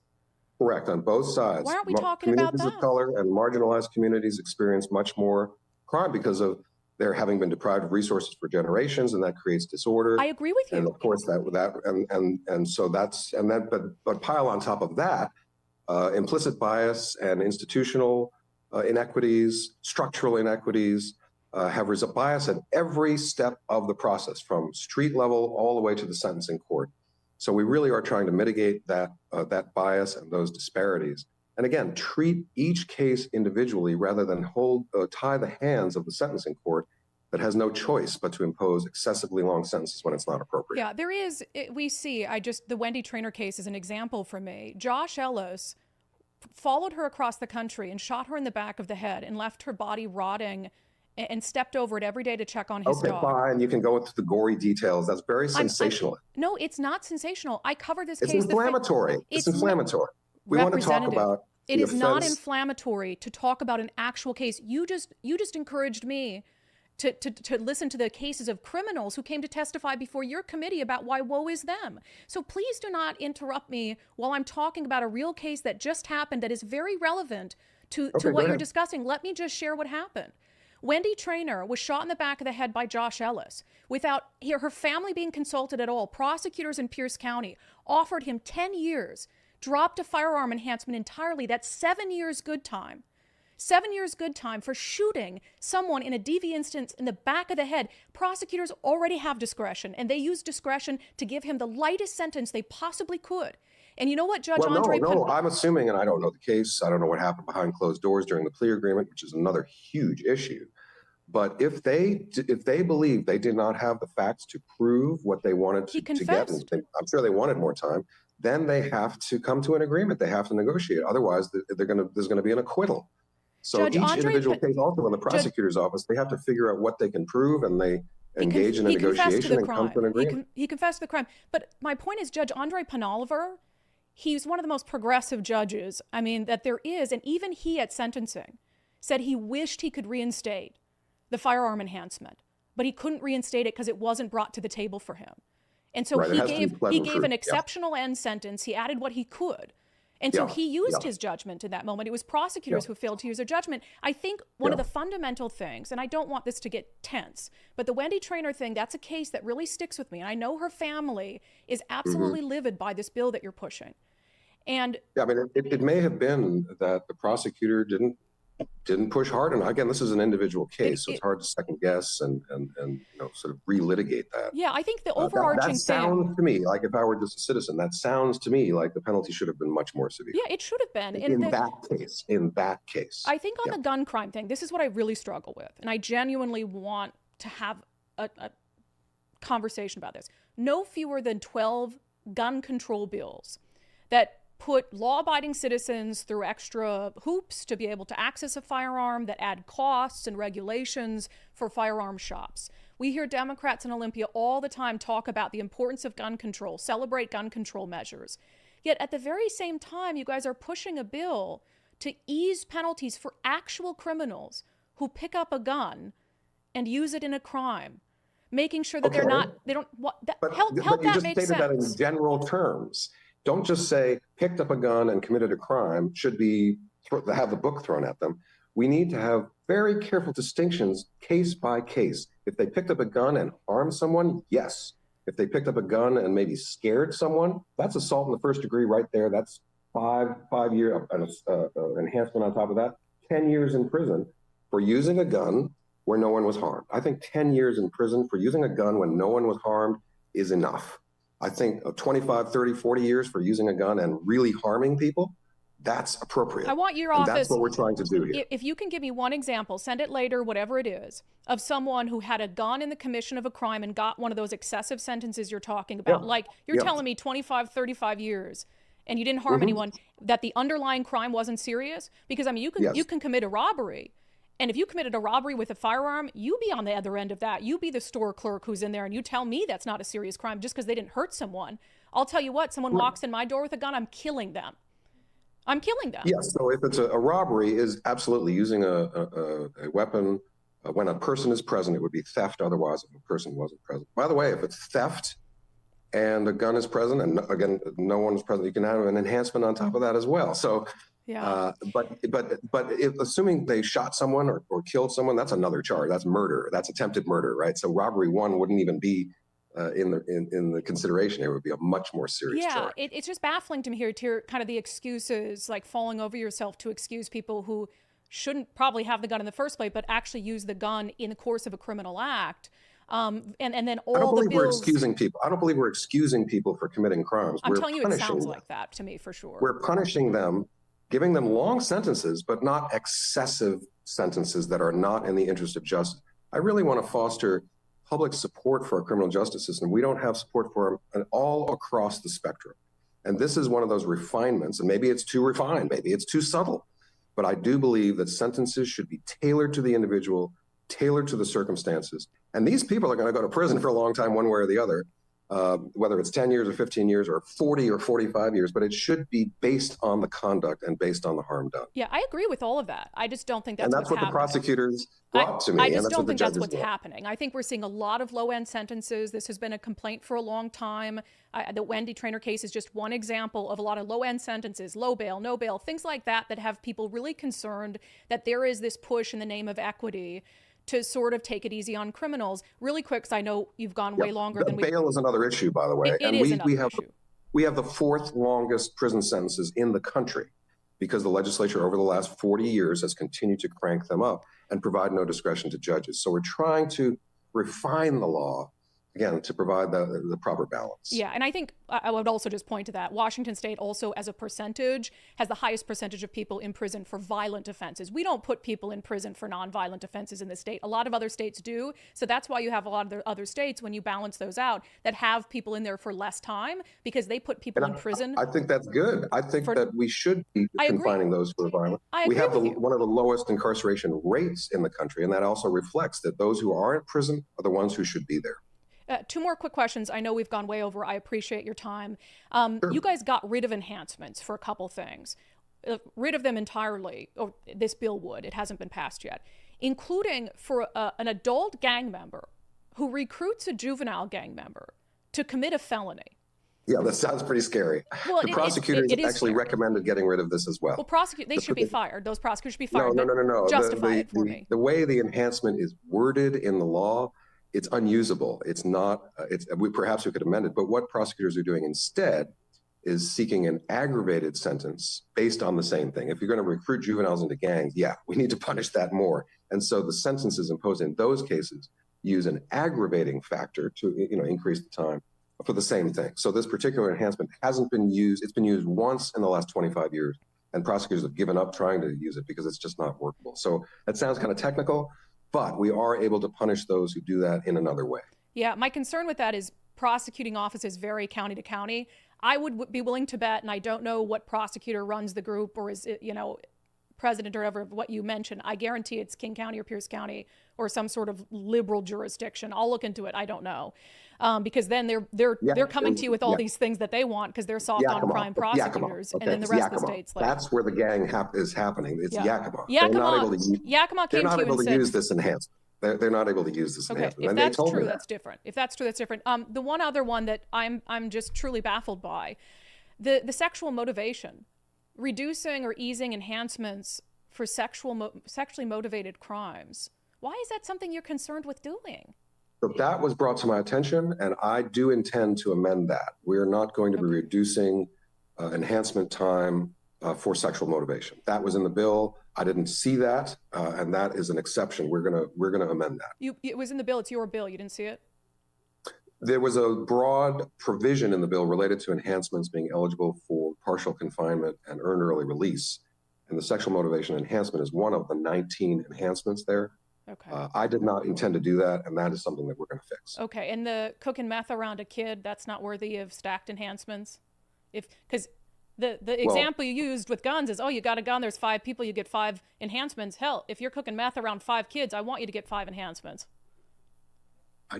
Correct, on both sides. Why aren't we talking about that? Communities of color and marginalized communities experience much more crime because of their having been deprived of resources for generations, and that creates disorder. I agree with you. And of course, but pile on top of that, implicit bias and institutional inequities, structural inequities, have bias at every step of the process, from street level all the way to the sentencing court. So we really are trying to mitigate that bias and those disparities. And again, treat each case individually rather than tie the hands of the sentencing court that has no choice but to impose excessively long sentences when it's not appropriate. Yeah, there is, we see, the Wendy Traynor case is an example for me. Josh Ellis followed her across the country and shot her in the back of the head and left her body rotting and stepped over it every day to check on his dog. Okay, fine. You can go into the gory details. That's very sensational. No, it's not sensational. I covered this case. It's inflammatory. It's inflammatory. We want to talk about it is not inflammatory to talk about an actual case. You just encouraged me to listen to the cases of criminals who came to testify before your committee about why woe is them. So please do not interrupt me while I'm talking about a real case that just happened that is very relevant to what you're discussing. Let me just share what happened. Wendy Traynor was shot in the back of the head by Josh Ellis without her family being consulted at all. Prosecutors in Pierce County offered him 10 years, dropped a firearm enhancement entirely. That's 7 years good time. 7 years good time for shooting someone in a DV instance in the back of the head. Prosecutors already have discretion, and they use discretion to give him the lightest sentence they possibly could. And you know what, Judge Andre? No, I'm assuming, and I don't know the case. I don't know what happened behind closed doors during the plea agreement, which is another huge issue. But if they believe they did not have the facts to prove what they wanted to get, and I'm sure they wanted more time, then they have to come to an agreement. They have to negotiate. Otherwise, there's going to be an acquittal. So Judge individual case, also in the prosecutor's office, they have to figure out what they can prove, and they engage in a negotiation and come to an agreement. He confessed to the crime. But my point is, Judge Andre Penalver, he's one of the most progressive judges, that there is, and even he at sentencing said he wished he could reinstate the firearm enhancement, but he couldn't reinstate it because it wasn't brought to the table for him. And so he gave an exceptional end sentence. He added what he could. And so he used his judgment in that moment. It was prosecutors who failed to use their judgment. I think one of the fundamental things, and I don't want this to get tense, but the Wendy Traynor thing, that's a case that really sticks with me. And I know her family is absolutely livid by this bill that you're pushing. And it may have been that the prosecutor didn't push hard enough. Again, this is an individual case, so it's hard to second guess and sort of relitigate that. Yeah, I think the overarching that sounds to me like, if I were just a citizen, that sounds to me like the penalty should have been much more severe. Yeah, it should have been. In that case. I think on the gun crime thing, this is what I really struggle with, and I genuinely want to have a conversation about this. No fewer than 12 gun control bills that put law-abiding citizens through extra hoops to be able to access a firearm, that add costs and regulations for firearm shops. We hear Democrats in Olympia all the time talk about the importance of gun control, celebrate gun control measures. Yet at the very same time, you guys are pushing a bill to ease penalties for actual criminals who pick up a gun and use it in a crime, making sure that help that make sense. But you just stated that in general terms. Don't just say picked up a gun and committed a crime should have the book thrown at them. We need to have very careful distinctions case by case. If they picked up a gun and harmed someone, yes. If they picked up a gun and maybe scared someone, that's assault in the first degree right there. That's 5-year enhancement on top of that, 10 years in prison for using a gun where no one was harmed. I think 10 years in prison for using a gun when no one was harmed is enough. I think 25, 30, 40 years for using a gun and really harming people, that's appropriate. I want your office. That's what we're trying to do here. If you can give me one example, send it later, whatever it is, of someone who had a gun in the commission of a crime and got one of those excessive sentences you're talking about. Like you're telling me 25, 35 years and you didn't harm anyone, that the underlying crime wasn't serious? Because you can commit a robbery. And if you committed a robbery with a firearm, you be on the other end of that. You be the store clerk who's in there and you tell me that's not a serious crime just because they didn't hurt someone. I'll tell you what, someone walks in my door with a gun, I'm killing them. I'm killing them. Yes. So if it's a robbery, is absolutely using a weapon. When a person is present, it would be theft. Otherwise, if a person wasn't present. By the way, if it's theft and a gun is present, and again, no one is present, you can have an enhancement on top of that as well. So, but if, assuming they shot someone or killed someone, that's another charge. That's murder. That's attempted murder, right? So robbery 1 wouldn't even be in the consideration. It would be a much more serious charge. It's just baffling to me here to hear kind of the excuses, like falling over yourself to excuse people who shouldn't probably have the gun in the first place, but actually use the gun in the course of a criminal act. And then all I don't believe the bills. we're excusing people. I don't believe we're excusing people for committing crimes. I'm we're telling you, it sounds them. like that to me for sure. We're punishing them, giving them long sentences, but not excessive sentences that are not in the interest of justice. I really want to foster public support for our criminal justice system. We don't have support for them all across the spectrum. And this is one of those refinements, and maybe it's too refined, maybe it's too subtle. But I do believe that sentences should be tailored to the individual, tailored to the circumstances. And these people are going to go to prison for a long time, one way or the other, whether it's 10 years or 15 years or 40 or 45 years, but it should be based on the conduct and based on the harm done. Yeah, I agree with all of that. I just don't think that's what's happening. And that's what the prosecutors brought to me. I just don't think that's what's happening. I think we're seeing a lot of low-end sentences. This has been a complaint for a long time. The Wendy Traynor case is just one example of a lot of low-end sentences, low bail, no bail, things like that that have people really concerned that there is this push in the name of equity to sort of take it easy on criminals. Really quick, because I know you've gone way longer than we... Bail is another issue, by the way. We have the 4th longest prison sentences in the country because the legislature over the last 40 years has continued to crank them up and provide no discretion to judges. So we're trying to refine the law, again, to provide the proper balance. Yeah, and I think I would also just point to that. Washington State also, as a percentage, has the highest percentage of people in prison for violent offenses. We don't put people in prison for nonviolent offenses in the state. A lot of other states do. So that's why you have a lot of the other states, when you balance those out, that have people in there for less time because they put people in prison. I think that's good. I think that we should be confining those who are violent. We have one of the lowest incarceration rates in the country, and that also reflects that those who are in prison are the ones who should be there. 2 more quick questions. I know we've gone way over. I appreciate your time. Sure. You guys got rid of enhancements for a couple things. Rid of them entirely, or this bill would. It hasn't been passed yet. Including for an adult gang member who recruits a juvenile gang member to commit a felony. Yeah, that sounds pretty scary. Well, the prosecutors actually recommended getting rid of this as well. Well, they should be fired. Those prosecutors should be fired. No. Justify it for me. The way the enhancement is worded in the law, it's unusable. It's not, perhaps we could amend it, but what prosecutors are doing instead is seeking an aggravated sentence based on the same thing. If you're going to recruit juveniles into gangs, we need to punish that more. And so the sentences imposed in those cases use an aggravating factor to increase the time for the same thing. So this particular enhancement hasn't been used. It's been used once in the last 25 years, and prosecutors have given up trying to use it because it's just not workable. So that sounds kind of technical, but we are able to punish those who do that in another way. Yeah, my concern with that is prosecuting offices vary county to county. I would be willing to bet, and I don't know what prosecutor runs the group or is, president or whatever, what you mentioned. I guarantee it's King County or Pierce County or some sort of liberal jurisdiction. I'll look into it. I don't know. Because then they're coming to you with all these things that they want because they're soft on crime prosecutors. Okay. And then the rest of the states. That's where the gang is happening. It's Yakima. Yakima they're not able to use this enhancement. They're not able to use this enhancement. If that's true, that's different. If that's true, that's different. The one other one that I'm just truly baffled by, the sexual motivation, reducing or easing enhancements for sexually motivated crimes. Why is that something you're concerned with doing? So that was brought to my attention, and I do intend to amend that. We are not going to be reducing enhancement time for sexual motivation. That was in the bill. I didn't see that, and that is an exception. We're gonna amend that. It was in the bill. It's your bill. You didn't see it? There was a broad provision in the bill related to enhancements being eligible for partial confinement and earned early release, and the sexual motivation enhancement is one of the 19 enhancements there. Okay. I did not intend to do that, and that is something that we're going to fix. Okay, and the cooking meth around a kid, that's not worthy of stacked enhancements? Because the example you used with guns is, you got a gun, there's 5 people, you get 5 enhancements. Hell, if you're cooking meth around 5 kids, I want you to get 5 enhancements. I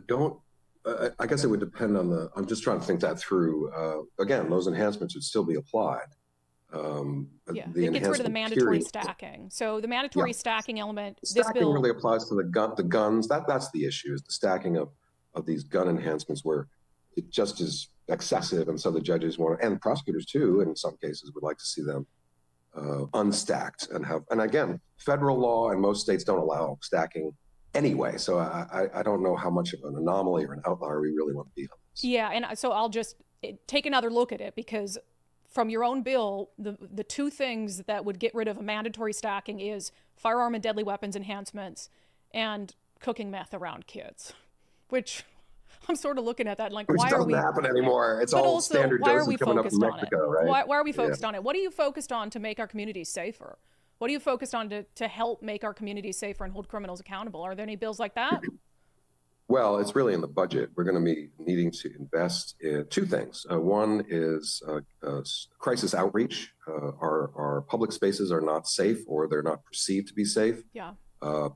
guess it would depend on I'm just trying to think that through. Again, those enhancements would still be applied. It gets rid of the mandatory stacking. So the mandatory stacking element, stacking really applies to the guns. That's the issue, is the stacking of these gun enhancements where it just is excessive, and so the judges want, and prosecutors too, in some cases, would like to see them unstacked and again, federal law and most states don't allow stacking anyway. So I don't know how much of an anomaly or an outlier we really want to be on this. Yeah, and so I'll just take another look at it, because from your own bill, the two things that would get rid of a mandatory stacking is firearm and deadly weapons enhancements and cooking meth around kids, which I'm sort of looking at that like, why are we? Which doesn't happen anymore. It's all standard doses coming up from Mexico, right? Why are we focused on it? What are you focused on to make our communities safer? What are you focused on to help make our communities safer and hold criminals accountable? Are there any bills like that? Well, it's really in the budget. We're going to be needing to invest in two things. One is crisis outreach. Our public spaces are not safe, or they're not perceived to be safe. Yeah.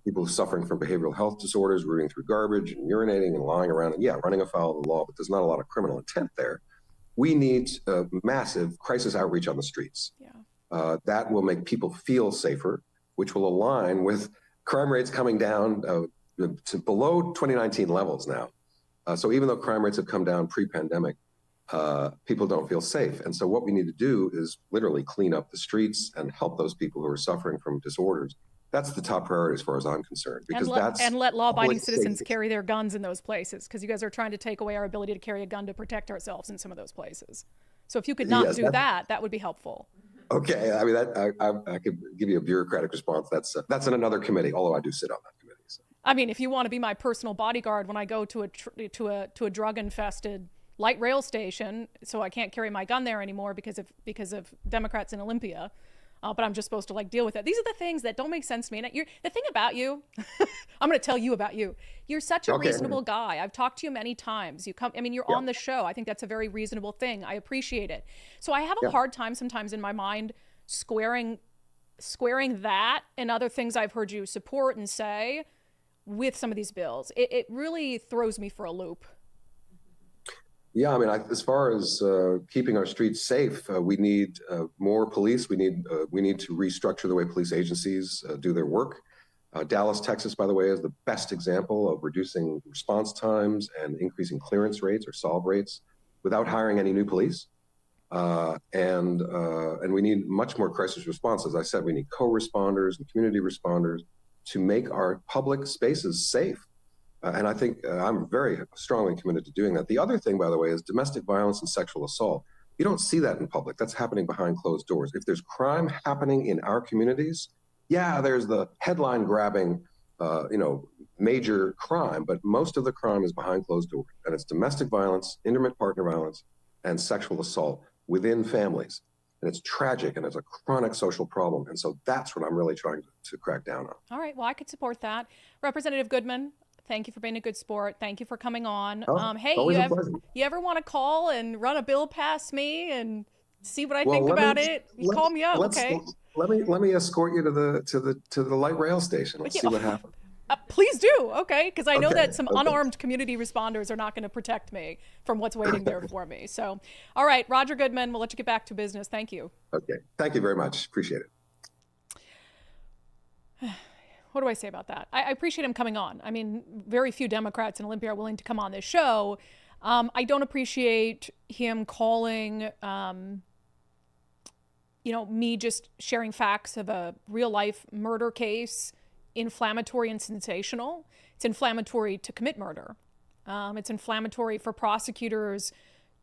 People suffering from behavioral health disorders, rooting through garbage and urinating and lying around, and running afoul of the law, but there's not a lot of criminal intent there. We need massive crisis outreach on the streets. Yeah. That will make people feel safer, which will align with crime rates coming down to below 2019 levels now. So even though crime rates have come down pre-pandemic, people don't feel safe. And so what we need to do is literally clean up the streets and help those people who are suffering from disorders. That's the top priority as far as I'm concerned. Because and let law-abiding citizens carry their guns in those places, because you guys are trying to take away our ability to carry a gun to protect ourselves in some of those places. So if you could not do that would be helpful. Okay, I mean, I could give you a bureaucratic response. That's in another committee, although I do sit on that committee. So. I mean, if you want to be my personal bodyguard when I go to a drug-infested light rail station, so I can't carry my gun there anymore because of Democrats in Olympia, but I'm just supposed to like deal with it. These are the things that don't make sense to me. And the thing about you, I'm going to tell you about you. You're such a reasonable guy. I've talked to you many times. You're on the show. I think that's a very reasonable thing. I appreciate it. So I have a hard time sometimes in my mind squaring that and other things I've heard you support and say with some of these bills. It really throws me for a loop. Yeah, I mean, as far as keeping our streets safe, we need more police. We need to restructure the way police agencies do their work. Dallas, Texas, by the way, is the best example of reducing response times and increasing clearance rates or solve rates without hiring any new police. And we need much more crisis response. As I said, we need co-responders and community responders to make our public spaces safe. And I think I'm very strongly committed to doing that. The other thing, by the way, is domestic violence and sexual assault. You don't see that in public. That's happening behind closed doors. If there's crime happening in our communities, there's the headline grabbing, major crime, but most of the crime is behind closed doors. And it's domestic violence, intimate partner violence, and sexual assault within families. And it's tragic, and it's a chronic social problem. And so that's what I'm really trying to crack down on. All right. Well, I could support that. Representative Goodman, thank you for being a good sport. Thank you for coming on. Hey, you ever want to call and run a bill past me and see what I think about it? You call me up, okay? Let me escort you to the light rail station. Let's see what happens. Please do, okay? Because I know that some unarmed community responders are not going to protect me from what's waiting there for me. So, all right, Roger Goodman, we'll let you get back to business. Thank you. Okay, thank you very much. Appreciate it. What do I say about that? I appreciate him coming on. I mean, very few Democrats in Olympia are willing to come on this show. I don't appreciate him calling, me just sharing facts of a real life murder case inflammatory and sensational. It's inflammatory to commit murder. It's inflammatory for prosecutors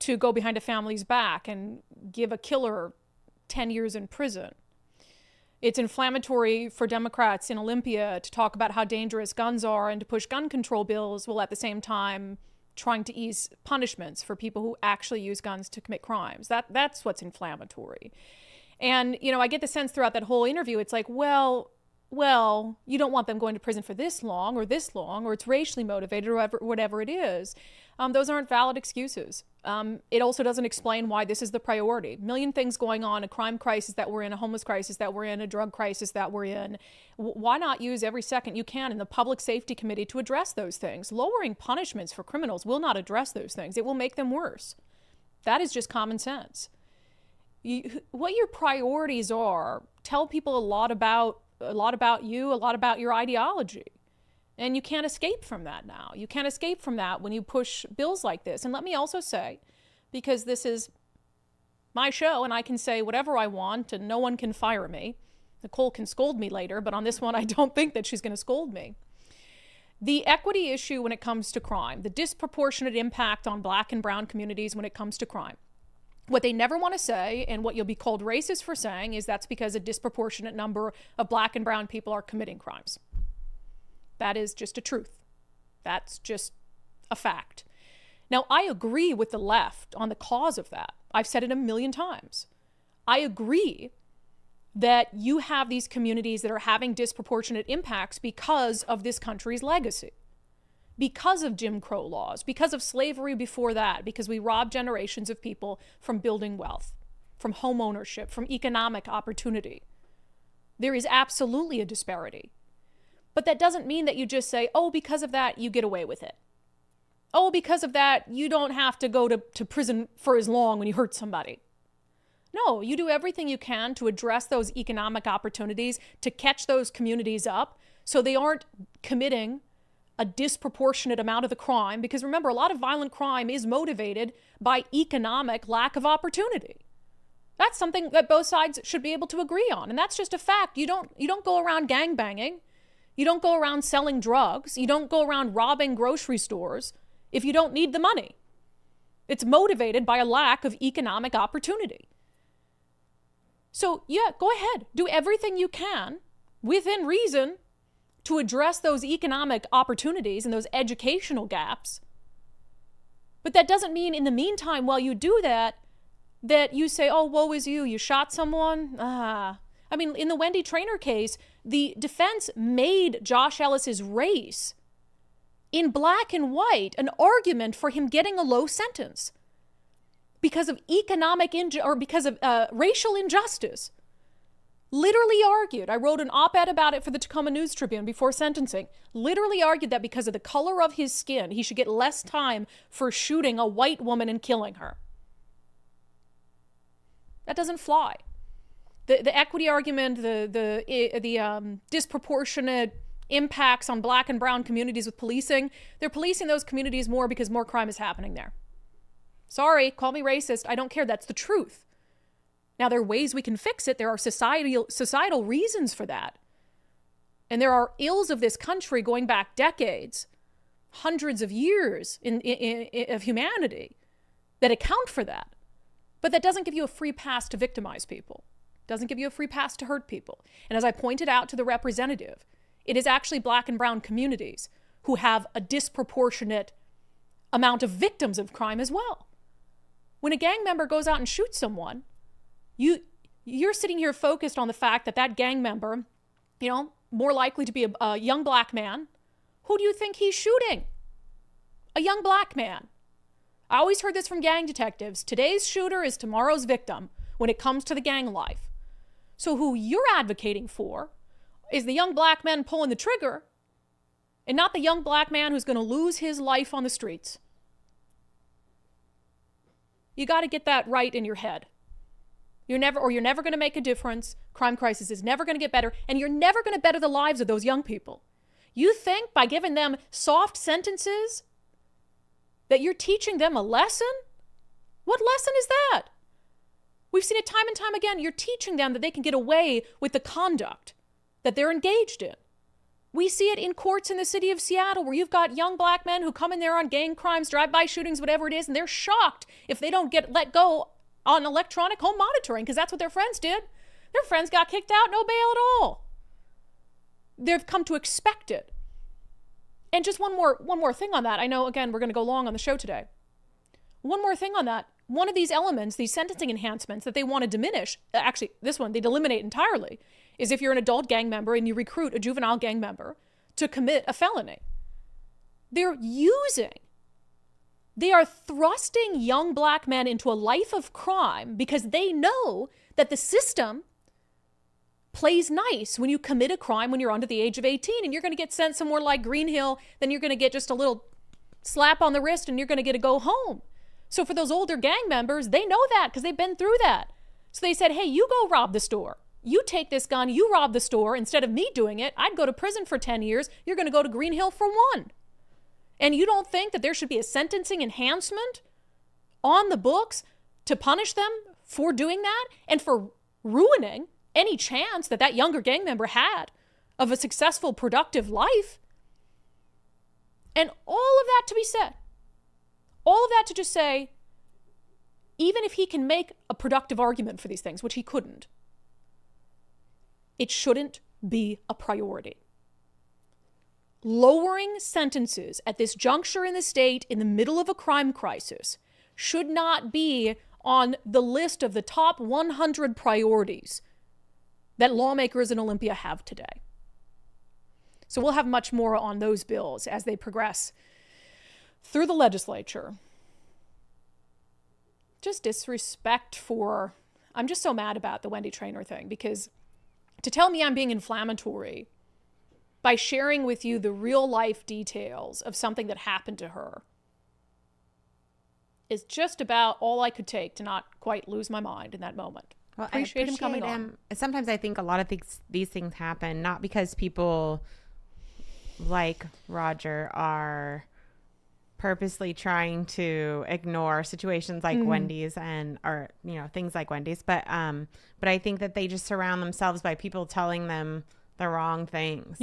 to go behind a family's back and give a killer 10 years in prison. It's inflammatory for Democrats in Olympia to talk about how dangerous guns are and to push gun control bills while at the same time trying to ease punishments for people who actually use guns to commit crimes. That's what's inflammatory. And, I get the sense throughout that whole interview, it's like, well, you don't want them going to prison for this long, or it's racially motivated, or whatever it is. Those aren't valid excuses. It also doesn't explain why this is the priority. A million things going on, a crime crisis that we're in, a homeless crisis that we're in, a drug crisis that we're in. Why not use every second you can in the Public Safety Committee to address those things? Lowering punishments for criminals will not address those things. It will make them worse. That is just common sense. what your priorities are tell people a lot about you, a lot about your ideology. And you can't escape from that now. You can't escape from that when you push bills like this. And let me also say, because this is my show and I can say whatever I want and no one can fire me. Nicole can scold me later, but on this one, I don't think that she's going to scold me. The equity issue when it comes to crime, the disproportionate impact on Black and brown communities when it comes to crime. What they never want to say, and what you'll be called racist for saying, is that's because a disproportionate number of Black and brown people are committing crimes. That is just a truth. That's just a fact. Now, I agree with the left on the cause of that. I've said it a million times. I agree that you have these communities that are having disproportionate impacts because of this country's legacy, because of Jim Crow laws, because of slavery before that, because we robbed generations of people from building wealth, from home ownership, from economic opportunity. There is absolutely a disparity. But that doesn't mean that you just say, oh, because of that, you get away with it. Oh, because of that, you don't have to go to prison for as long when you hurt somebody. No, you do everything you can to address those economic opportunities, to catch those communities up so they aren't committing a disproportionate amount of the crime. Because remember, a lot of violent crime is motivated by economic lack of opportunity. That's something that both sides should be able to agree on. And that's just a fact. You don't go around gangbanging. You don't go around selling drugs. You don't go around robbing grocery stores if you don't need the money. It's motivated by a lack of economic opportunity. So yeah, go ahead. Do everything you can within reason to address those economic opportunities and those educational gaps. But that doesn't mean in the meantime, while you do that, that you say, oh, woe is you, you shot someone. I mean, in the Wendy Traynor case, the defense made Josh Ellis's race in black and white an argument for him getting a low sentence because of because of racial injustice. Literally argued. I wrote an op-ed about it for the Tacoma News Tribune before sentencing. Literally argued that because of the color of his skin, he should get less time for shooting a white woman and killing her. That doesn't fly. The equity argument, the disproportionate impacts on black and brown communities with policing, they're policing those communities more because more crime is happening there. Sorry, call me racist. I don't care. That's the truth. Now, there are ways we can fix it. There are societal reasons for that. And there are ills of this country going back decades, hundreds of years of humanity that account for that. But that doesn't give you a free pass to victimize people. Doesn't give you a free pass to hurt people. And as I pointed out to the representative, it is actually black and brown communities who have a disproportionate amount of victims of crime as well. When a gang member goes out and shoots someone, you're sitting here focused on the fact that that gang member, more likely to be a young black man. Who do you think he's shooting? A young black man. I always heard this from gang detectives. Today's shooter is tomorrow's victim when it comes to the gang life. So who you're advocating for is the young black man pulling the trigger and not the young black man who's going to lose his life on the streets. You got to get that right in your head. You're never going to make a difference. Crime crisis is never going to get better, and you're never going to better the lives of those young people. You think by giving them soft sentences that you're teaching them a lesson? What lesson is that? We've seen it time and time again. You're teaching them that they can get away with the conduct that they're engaged in. We see it in courts in the city of Seattle where you've got young black men who come in there on gang crimes, drive-by shootings, whatever it is, and they're shocked if they don't get let go on electronic home monitoring because that's what their friends did. Their friends got kicked out, no bail at all. They've come to expect it. And just one more thing on that. I know, again, we're going to go long on the show today. One more thing on that. One of these elements, these sentencing enhancements that they want to diminish, actually, this one, they'd eliminate entirely, is if you're an adult gang member and you recruit a juvenile gang member to commit a felony. They are thrusting young black men into a life of crime because they know that the system plays nice when you commit a crime when you're under the age of 18 and you're going to get sent somewhere like Green Hill, then you're going to get just a little slap on the wrist and you're going to get to go home. So for those older gang members, they know that because they've been through that. So they said, hey, you go rob the store. You take this gun, you rob the store. Instead of me doing it, I'd go to prison for 10 years. You're going to go to Green Hill for 1. And you don't think that there should be a sentencing enhancement on the books to punish them for doing that and for ruining any chance that that younger gang member had of a successful, productive life? And all of that to be said, all of that to just say, even if he can make a productive argument for these things, which he couldn't, it shouldn't be a priority. Lowering sentences at this juncture in the state in the middle of a crime crisis should not be on the list of the top 100 priorities that lawmakers in Olympia have today. So we'll have much more on those bills as they progress through the legislature. Just disrespect for... I'm just so mad about the Wendy Traynor thing, because to tell me I'm being inflammatory by sharing with you the real life details of something that happened to her is just about all I could take to not quite lose my mind in that moment. Well, Appreciate him coming on. Sometimes I think a lot of these things happen not because people like Roger are purposely trying to ignore situations like Wendy's or things like Wendy's, but I think that they just surround themselves by people telling them the wrong things,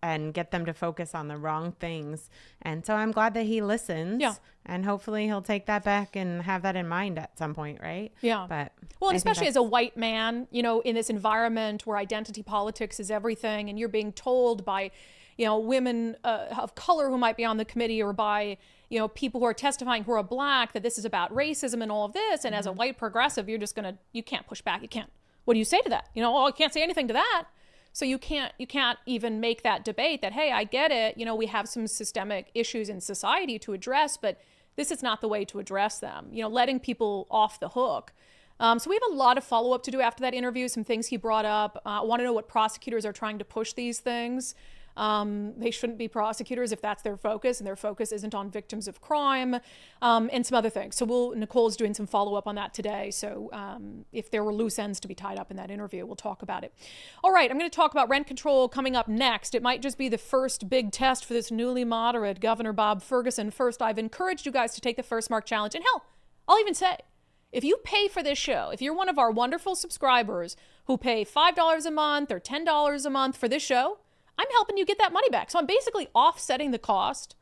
and get them to focus on the wrong things. And so I'm glad that he listens, and hopefully he'll take that back and have that in mind at some point, right? Yeah. But and especially as a white man, in this environment where identity politics is everything, and you're being told by women of color who might be on the committee, or by, people who are testifying who are black, that this is about racism and all of this. And as a white progressive, you can't push back. You can't. What do you say to that? I can't say anything to that. So you can't even make that debate that, hey, I get it. We have some systemic issues in society to address, but this is not the way to address them. Letting people off the hook. So we have a lot of follow-up to do after that interview, some things he brought up. I want to know what prosecutors are trying to push these things. They shouldn't be prosecutors if that's their focus, and their focus isn't on victims of crime, and some other things. So Nicole's doing some follow-up on that today. So if there were loose ends to be tied up in that interview, we'll talk about it. All right, I'm going to talk about rent control coming up next. It might just be the first big test for this newly moderate Governor Bob Ferguson. First, I've encouraged you guys to take the First Mark Challenge. And hell, I'll even say, if you pay for this show, if you're one of our wonderful subscribers who pay $5 a month or $10 a month for this show, I'm helping you get that money back. So I'm basically offsetting the cost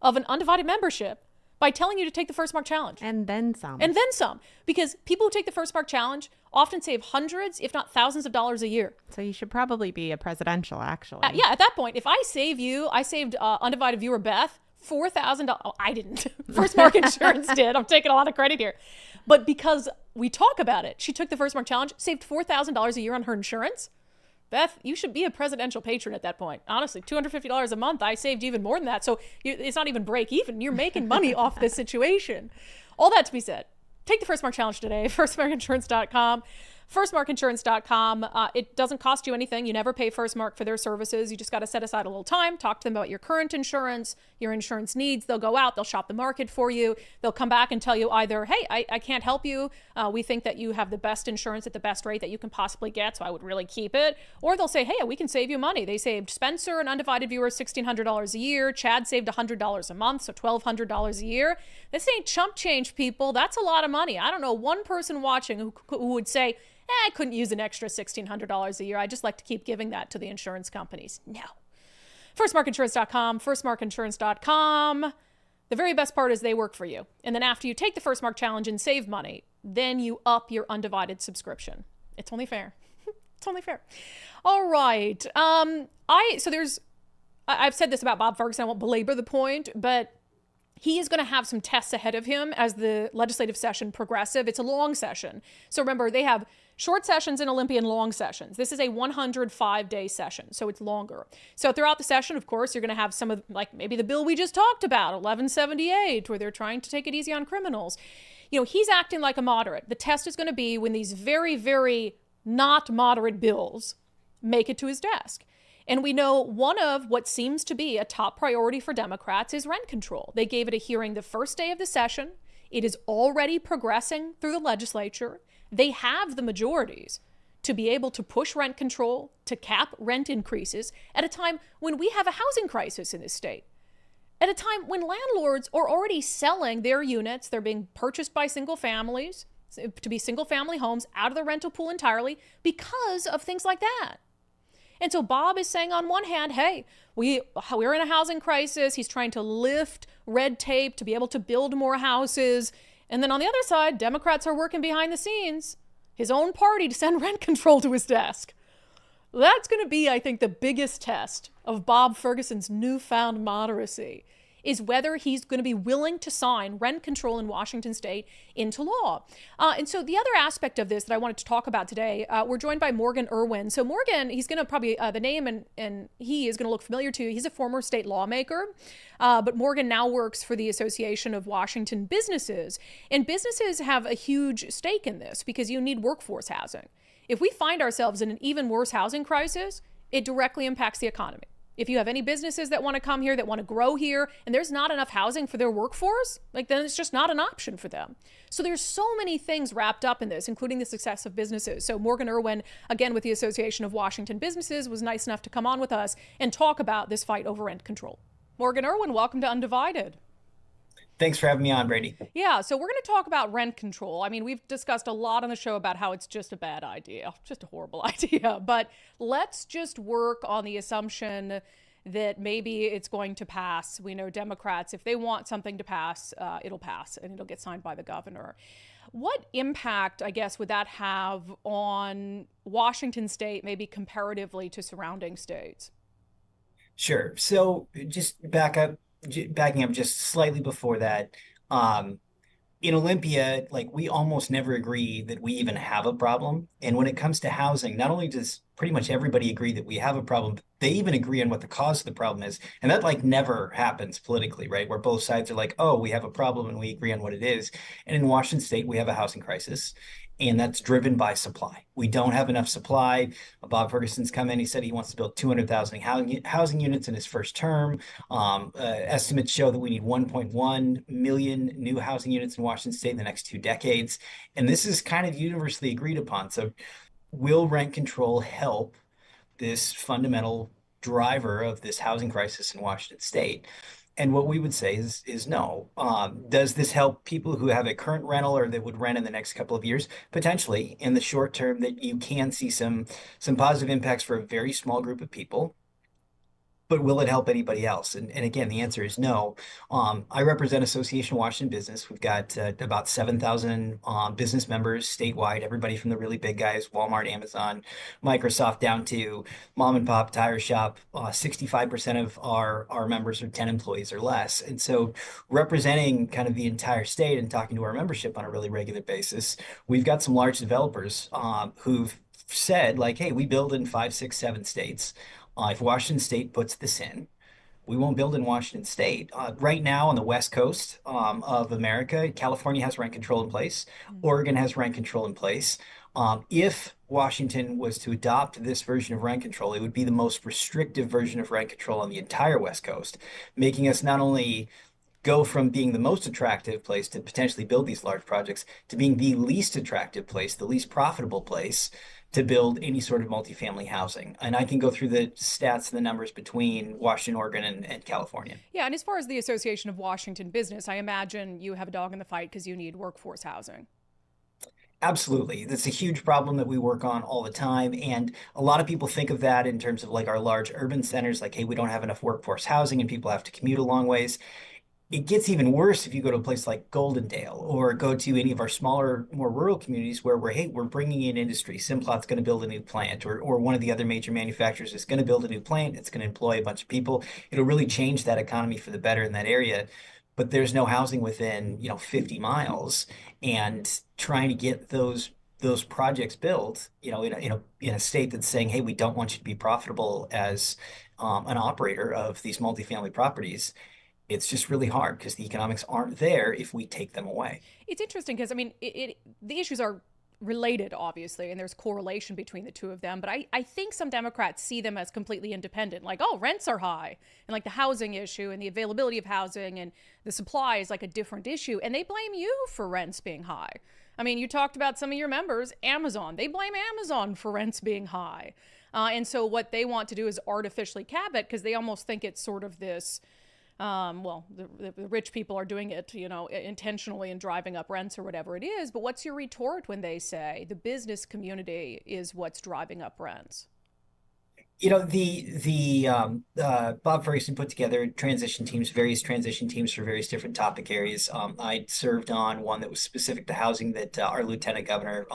of an undivided membership by telling you to take the First Mark Challenge. And then some. And then some. Because people who take the First Mark Challenge often save hundreds, if not thousands of dollars a year. So you should probably be a presidential, actually. Yeah, at that point, if I saved undivided viewer Beth $4,000. Oh, I didn't. First Mark Insurance did. I'm taking a lot of credit here. But because we talk about it, she took the First Mark Challenge, saved $4,000 a year on her insurance. Beth, you should be a presidential patron at that point. Honestly, $250 a month. I saved even more than that. So it's not even break even. You're making money off this situation. All that to be said, take the First Mark Challenge today. FirstMarkInsurance.com. FirstMarkInsurance.com. It doesn't cost you anything. You never pay First Mark for their services. You just got to set aside a little time, talk to them about your current insurance, your insurance needs. They'll go out, they'll shop the market for you. They'll come back and tell you either, hey, I can't help you. We think that you have the best insurance at the best rate that you can possibly get, so I would really keep it. Or they'll say, hey, we can save you money. They saved Spencer, an undivided viewer, $1,600 a year. Chad saved $100 a month, so $1,200 a year. This ain't chump change, people. That's a lot of money. I don't know one person watching who would say, I couldn't use an extra $1,600 a year. I just like to keep giving that to the insurance companies. No. FirstMarkInsurance.com, FirstMarkInsurance.com. The very best part is they work for you. And then after you take the First Mark Challenge and save money, then you up your undivided subscription. It's only fair. It's only fair. All right. I've said this about Bob Ferguson. I won't belabor the point, but he is going to have some tests ahead of him as the legislative session progresses. It's a long session. So remember, they have short sessions in Olympia and long sessions. This is a 105-day session, so it's longer. So throughout the session, of course, you're going to have some of, like maybe the bill we just talked about, 1178, where they're trying to take it easy on criminals. He's acting like a moderate. The test is going to be when these very, very not moderate bills make it to his desk. And we know one of what seems to be a top priority for Democrats is rent control. They gave it a hearing the first day of the session. It is already progressing through the legislature. They have the majorities to be able to push rent control, to cap rent increases at a time when we have a housing crisis in this state. At a time when landlords are already selling their units, they're being purchased by single families to be single family homes out of the rental pool entirely because of things like that. And so Bob is saying on one hand, hey, we're in a housing crisis. He's trying to lift red tape to be able to build more houses. And then on the other side, Democrats are working behind the scenes, his own party, to send rent control to his desk. That's going to be, I think, the biggest test of Bob Ferguson's newfound moderacy, is whether he's going to be willing to sign rent control in Washington state into law. And so the other aspect of this that I wanted to talk about today, we're joined by Morgan Irwin. So Morgan, he's going to probably, the name and he is going to look familiar to you. He's a former state lawmaker, but Morgan now works for the Association of Washington Businesses. And businesses have a huge stake in this because you need workforce housing. If we find ourselves in an even worse housing crisis, it directly impacts the economy. If you have any businesses that want to come here, that want to grow here, and there's not enough housing for their workforce, then it's just not an option for them. So there's so many things wrapped up in this, including the success of businesses. So Morgan Irwin, again with the Association of Washington Businesses, was nice enough to come on with us and talk about this fight over rent control. Morgan Irwin, welcome to Undivided. Thanks for having me on, Brandi. Yeah, so we're going to talk about rent control. I mean, we've discussed a lot on the show about how it's just a bad idea, just a horrible idea. But let's just work on the assumption that maybe it's going to pass. We know Democrats, if they want something to pass, it'll pass and it'll get signed by the governor. What impact, I guess, would that have on Washington state, maybe comparatively to surrounding states? Sure. So just backing up just slightly before that, in Olympia, we almost never agree that we even have a problem. And when it comes to housing, not only does pretty much everybody agree that we have a problem, but they even agree on what the cause of the problem is. And that never happens politically, right? Where both sides are like, oh, we have a problem and we agree on what it is. And in Washington state, we have a housing crisis. And that's driven by supply. We don't have enough supply. Bob Ferguson's come in. He said he wants to build 200,000 housing units in his first term. Estimates show that we need 1.1 million new housing units in Washington state in the next 2 decades. And this is kind of universally agreed upon. So will rent control help this fundamental driver of this housing crisis in Washington state? And what we would say is no. Does this help people who have a current rental or that would rent in the next couple of years? Potentially. In the short term, that you can see some positive impacts for a very small group of people. But will it help anybody else? And again, the answer is no. I represent Association Washington Business. We've got about 7,000 business members statewide, everybody from the really big guys, Walmart, Amazon, Microsoft, down to mom and pop tire shop. 65% of our members are 10 employees or less. And so representing kind of the entire state and talking to our membership on a really regular basis, we've got some large developers who've said hey, we build in 5, 6, 7 states. If Washington state puts this in, we won't build in Washington state. Right now on the West Coast of America, California has rent control in place. Oregon has rent control in place. If Washington was to adopt this version of rent control, it would be the most restrictive version of rent control on the entire West Coast, making us not only go from being the most attractive place to potentially build these large projects to being the least attractive place, the least profitable place to build any sort of multifamily housing. And I can go through the stats and the numbers between Washington, Oregon, and California. Yeah, and as far as the Association of Washington Business, I imagine you have a dog in the fight because you need workforce housing. Absolutely. That's a huge problem that we work on all the time. And a lot of people think of that in terms of our large urban centers, hey, we don't have enough workforce housing and people have to commute a long ways. It gets even worse if you go to a place like Goldendale or go to any of our smaller, more rural communities where we're bringing in industry. Simplot's going to build a new plant, or one of the other major manufacturers is going to build a new plant. It's going to employ a bunch of people. It'll really change that economy for the better in that area. But there's no housing within 50 miles, and trying to get those projects built, in a state that's saying, hey, we don't want you to be profitable as an operator of these multifamily properties. It's just really hard because the economics aren't there if we take them away. It's interesting because, the issues are related, obviously, and there's correlation between the two of them. But I think some Democrats see them as completely independent, rents are high, and the housing issue and the availability of housing and the supply is a different issue. And they blame you for rents being high. I mean, you talked about some of your members, Amazon. They blame Amazon for rents being high. And so what they want to do is artificially cap it because they almost think it's sort of this, well, the rich people are doing it, you know, intentionally and driving up rents or whatever it is. But what's your retort when they say the business community is what's driving up rents? You know, Bob Ferguson put together transition teams, various transition teams for various different topic areas. I served on one that was specific to housing that our Lieutenant Governor,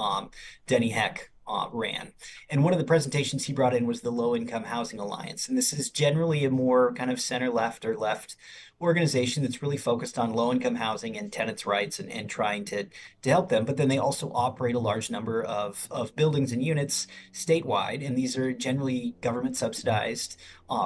Denny Heck, ran. And one of the presentations he brought in was the Low Income Housing Alliance. And this is generally a more kind of center left or left organization that's really focused on low income housing and tenants' rights and trying to help them. But then they also operate a large number of buildings and units statewide. And these are generally government subsidized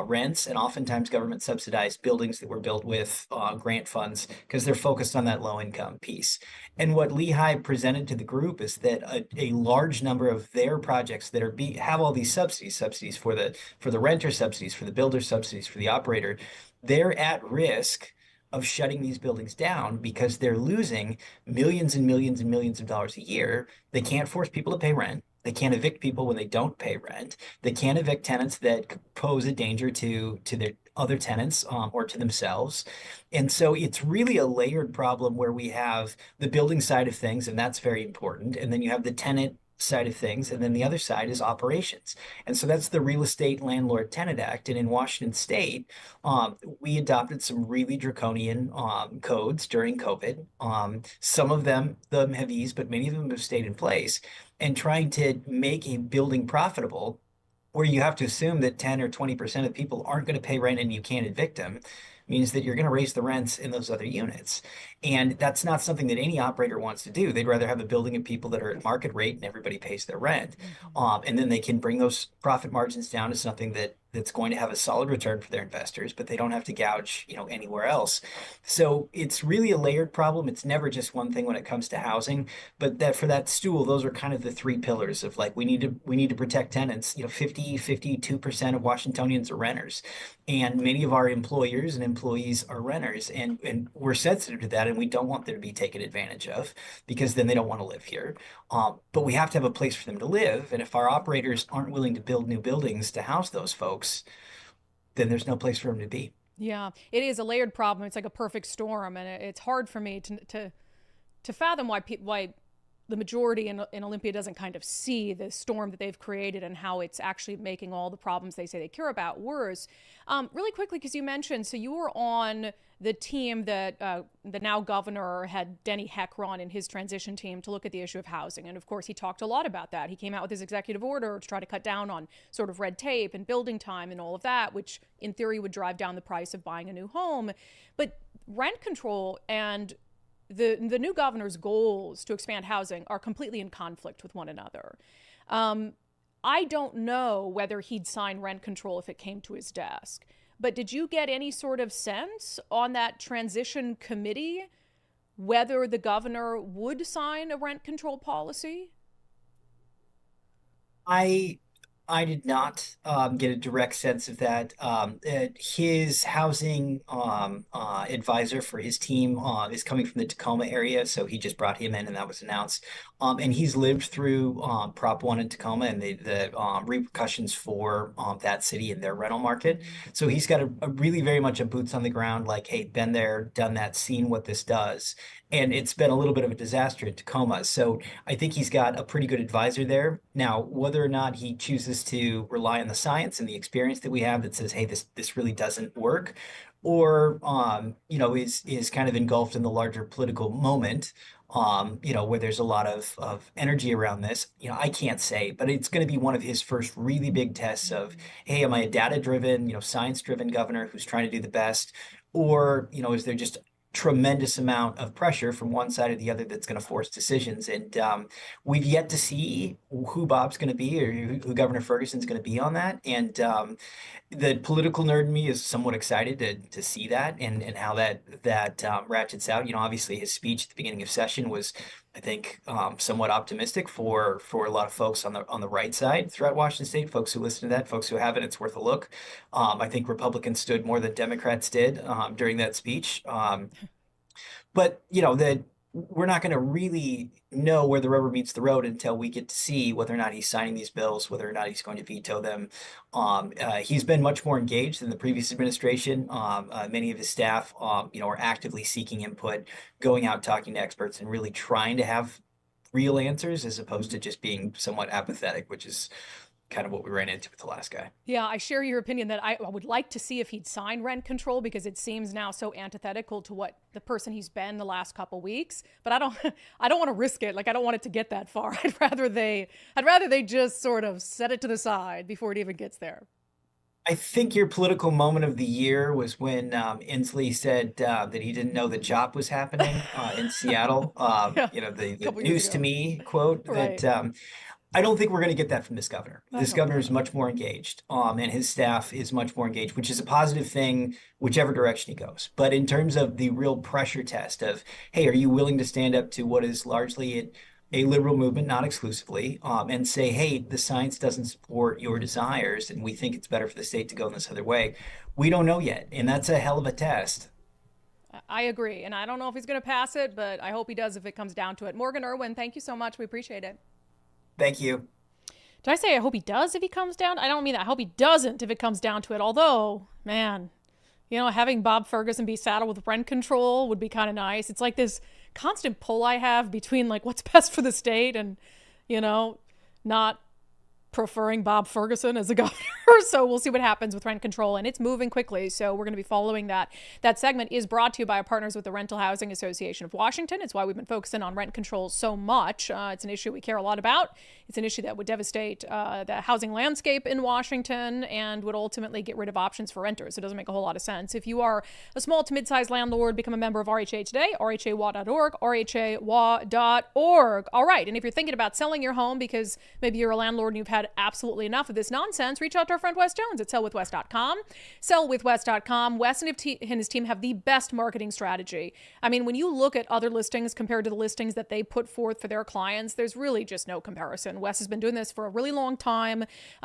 rents and oftentimes government subsidized buildings that were built with grant funds because they're focused on that low income piece. And what Lehigh presented to the group is that a large number of their projects that are have all these subsidies for the renter, subsidies for the builder, subsidies for the operator, they're at risk of shutting these buildings down because they're losing millions and millions and millions of dollars a year. They can't force people to pay rent. They can't evict people when they don't pay rent. They can't evict tenants that pose a danger to their other tenants or to themselves. And so it's really a layered problem where we have the building side of things, and that's very important. And then you have the tenant side of things, and then the other side is operations. And so that's the Real Estate Landlord Tenant Act. And in Washington State, we adopted some really draconian codes during COVID. Some of them have eased, but many of them have stayed in place. And trying to make a building profitable, where you have to assume that 10 or 20% of people aren't going to pay rent and you can't evict them, means that you're going to raise the rents in those other units. And that's not something that any operator wants to do. They'd rather have a building of people that are at market rate and everybody pays their rent. And then they can bring those profit margins down to something that's going to have a solid return for their investors, but they don't have to gouge, anywhere else. So it's really a layered problem. It's never just one thing when it comes to housing, but that for that stool, those are kind of the three pillars of like, we need to protect tenants. 52% of Washingtonians are renters, and many of our employers and employees are renters, and we're sensitive to that, and we don't want them to be taken advantage of because then they don't want to live here. But we have to have a place for them to live. And if our operators aren't willing to build new buildings to house those folks, then there's no place for them to be. Yeah, it is a layered problem. It's like a perfect storm, and it's hard for me to fathom why the majority in Olympia doesn't kind of see the storm that they've created and how it's actually making all the problems they say they care about worse. Really quickly, because you mentioned, so you were on the team that the now governor had Denny Heck run in his transition team to look at the issue of housing. And of course, he talked a lot about that. He came out with his executive order to try to cut down on sort of red tape and building time and all of that, which in theory would drive down the price of buying a new home. But rent control and the new governor's goals to expand housing are completely in conflict with one another. I don't know whether he'd sign rent control if it came to his desk, but did you get any sort of sense on that transition committee whether the governor would sign a rent control policy? I did not get a direct sense of that. His housing advisor for his team is coming from the Tacoma area, so he just brought him in, and that was announced. And he's lived through Prop 1 in Tacoma and the repercussions for that city and their rental market. So he's got a really very much a boots on the ground, like, hey, been there, done that, seen what this does. And it's been a little bit of a disaster in Tacoma. So I think he's got a pretty good advisor there. Now, whether or not he chooses to rely on the science and the experience that we have that says, hey, this really doesn't work, or is kind of engulfed in the larger political moment, where there's a lot of energy around this, I can't say, but it's going to be one of his first really big tests of, hey, am I a data-driven, science-driven governor who's trying to do the best? Or, is there just tremendous amount of pressure from one side or the other that's going to force decisions? And we've yet to see who Bob's going to be or who Governor Ferguson's going to be on that. And the political nerd in me is somewhat excited to see that and how that ratchets out. Obviously his speech at the beginning of session was, I think, somewhat optimistic for a lot of folks on the right side throughout Washington State. Folks who listen to that, folks who haven't, it's worth a look. I think Republicans stood more than Democrats did during that speech. But we're not going to really know where the rubber meets the road until we get to see whether or not he's signing these bills, whether or not he's going to veto them. He's been much more engaged than the previous administration. Many of his staff, are actively seeking input, going out, talking to experts, and really trying to have real answers as opposed to just being somewhat apathetic, which is kind of what we ran into with the last guy. Yeah, I share your opinion that I would like to see if he'd sign rent control, because it seems now so antithetical to what the person he's been the last couple weeks. But I don't want to risk it. Like, I don't want it to get that far. I'd rather they just sort of set it to the side before it even gets there. I think your political moment of the year was when Inslee said that he didn't know the CHOP was happening in Seattle. Yeah, The news to me quote right. that I don't think we're going to get that from this governor. This governor is much more engaged, and his staff is much more engaged, which is a positive thing, whichever direction he goes. But in terms of the real pressure test of, hey, are you willing to stand up to what is largely a liberal movement, not exclusively, and say, hey, the science doesn't support your desires, and we think it's better for the state to go in this other way. We don't know yet, and that's a hell of a test. I agree. And I don't know if he's going to pass it, but I hope he does if it comes down to it. Morgan Irwin, thank you so much. We appreciate it. Thank you. Did I say I hope he does if he comes down? I don't mean that. I hope he doesn't if it comes down to it. Although, man, having Bob Ferguson be saddled with rent control would be kind of nice. It's like this constant pull I have between like what's best for the state and, not preferring Bob Ferguson as a governor. So we'll see what happens with rent control, and it's moving quickly. So we're going to be following that. That segment is brought to you by our partners with the Rental Housing Association of Washington. It's why we've been focusing on rent control so much. It's an issue we care a lot about. It's an issue that would devastate the housing landscape in Washington and would ultimately get rid of options for renters. It doesn't make a whole lot of sense. If you are a small to mid-sized landlord, become a member of RHA today, rhawa.org, rhawa.org. All right, and if you're thinking about selling your home because maybe you're a landlord and you've had absolutely enough of this nonsense, reach out to our friend Wes Jones at sellwithwes.com. Sellwithwes.com. Wes and his team have the best marketing strategy. I mean, when you look at other listings compared to the listings that they put forth for their clients, there's really just no comparison. Wes has been doing this for a really long time.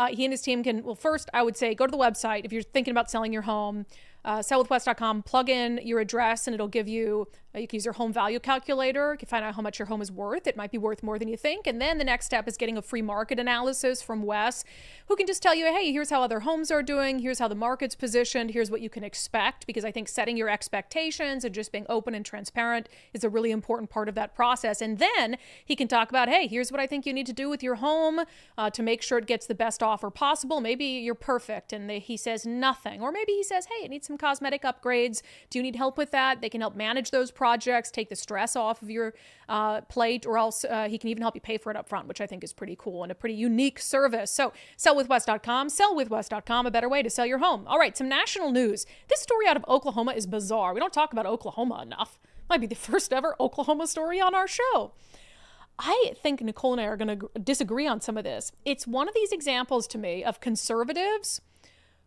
He and his team first, I would say, go to the website if you're thinking about selling your home. Sellwithwes.com, plug in your address and it'll give you, you can use your home value calculator. You can find out how much your home is worth. It might be worth more than you think. And then the next step is getting a free market analysis from Wes, who can just tell you, hey, here's how other homes are doing. Here's how the market's positioned. Here's what you can expect. Because I think setting your expectations and just being open and transparent is a really important part of that process. And then he can talk about, hey, here's what I think you need to do with your home to make sure it gets the best offer possible. Maybe you're perfect and he says nothing. Or maybe he says, hey, it needs some cosmetic upgrades. Do you need help with that? They can help manage those projects, take the stress off of your plate, or else he can even help you pay for it up front, which I think is pretty cool and a pretty unique service. So sellwithwes.com, sellwithwes.com, a better way to sell your home. All right, some national news. This story out of Oklahoma is bizarre. We don't talk about Oklahoma enough. Might be the first ever Oklahoma story on our show. I think Nicole and I are going to disagree on some of this. It's one of these examples to me of conservatives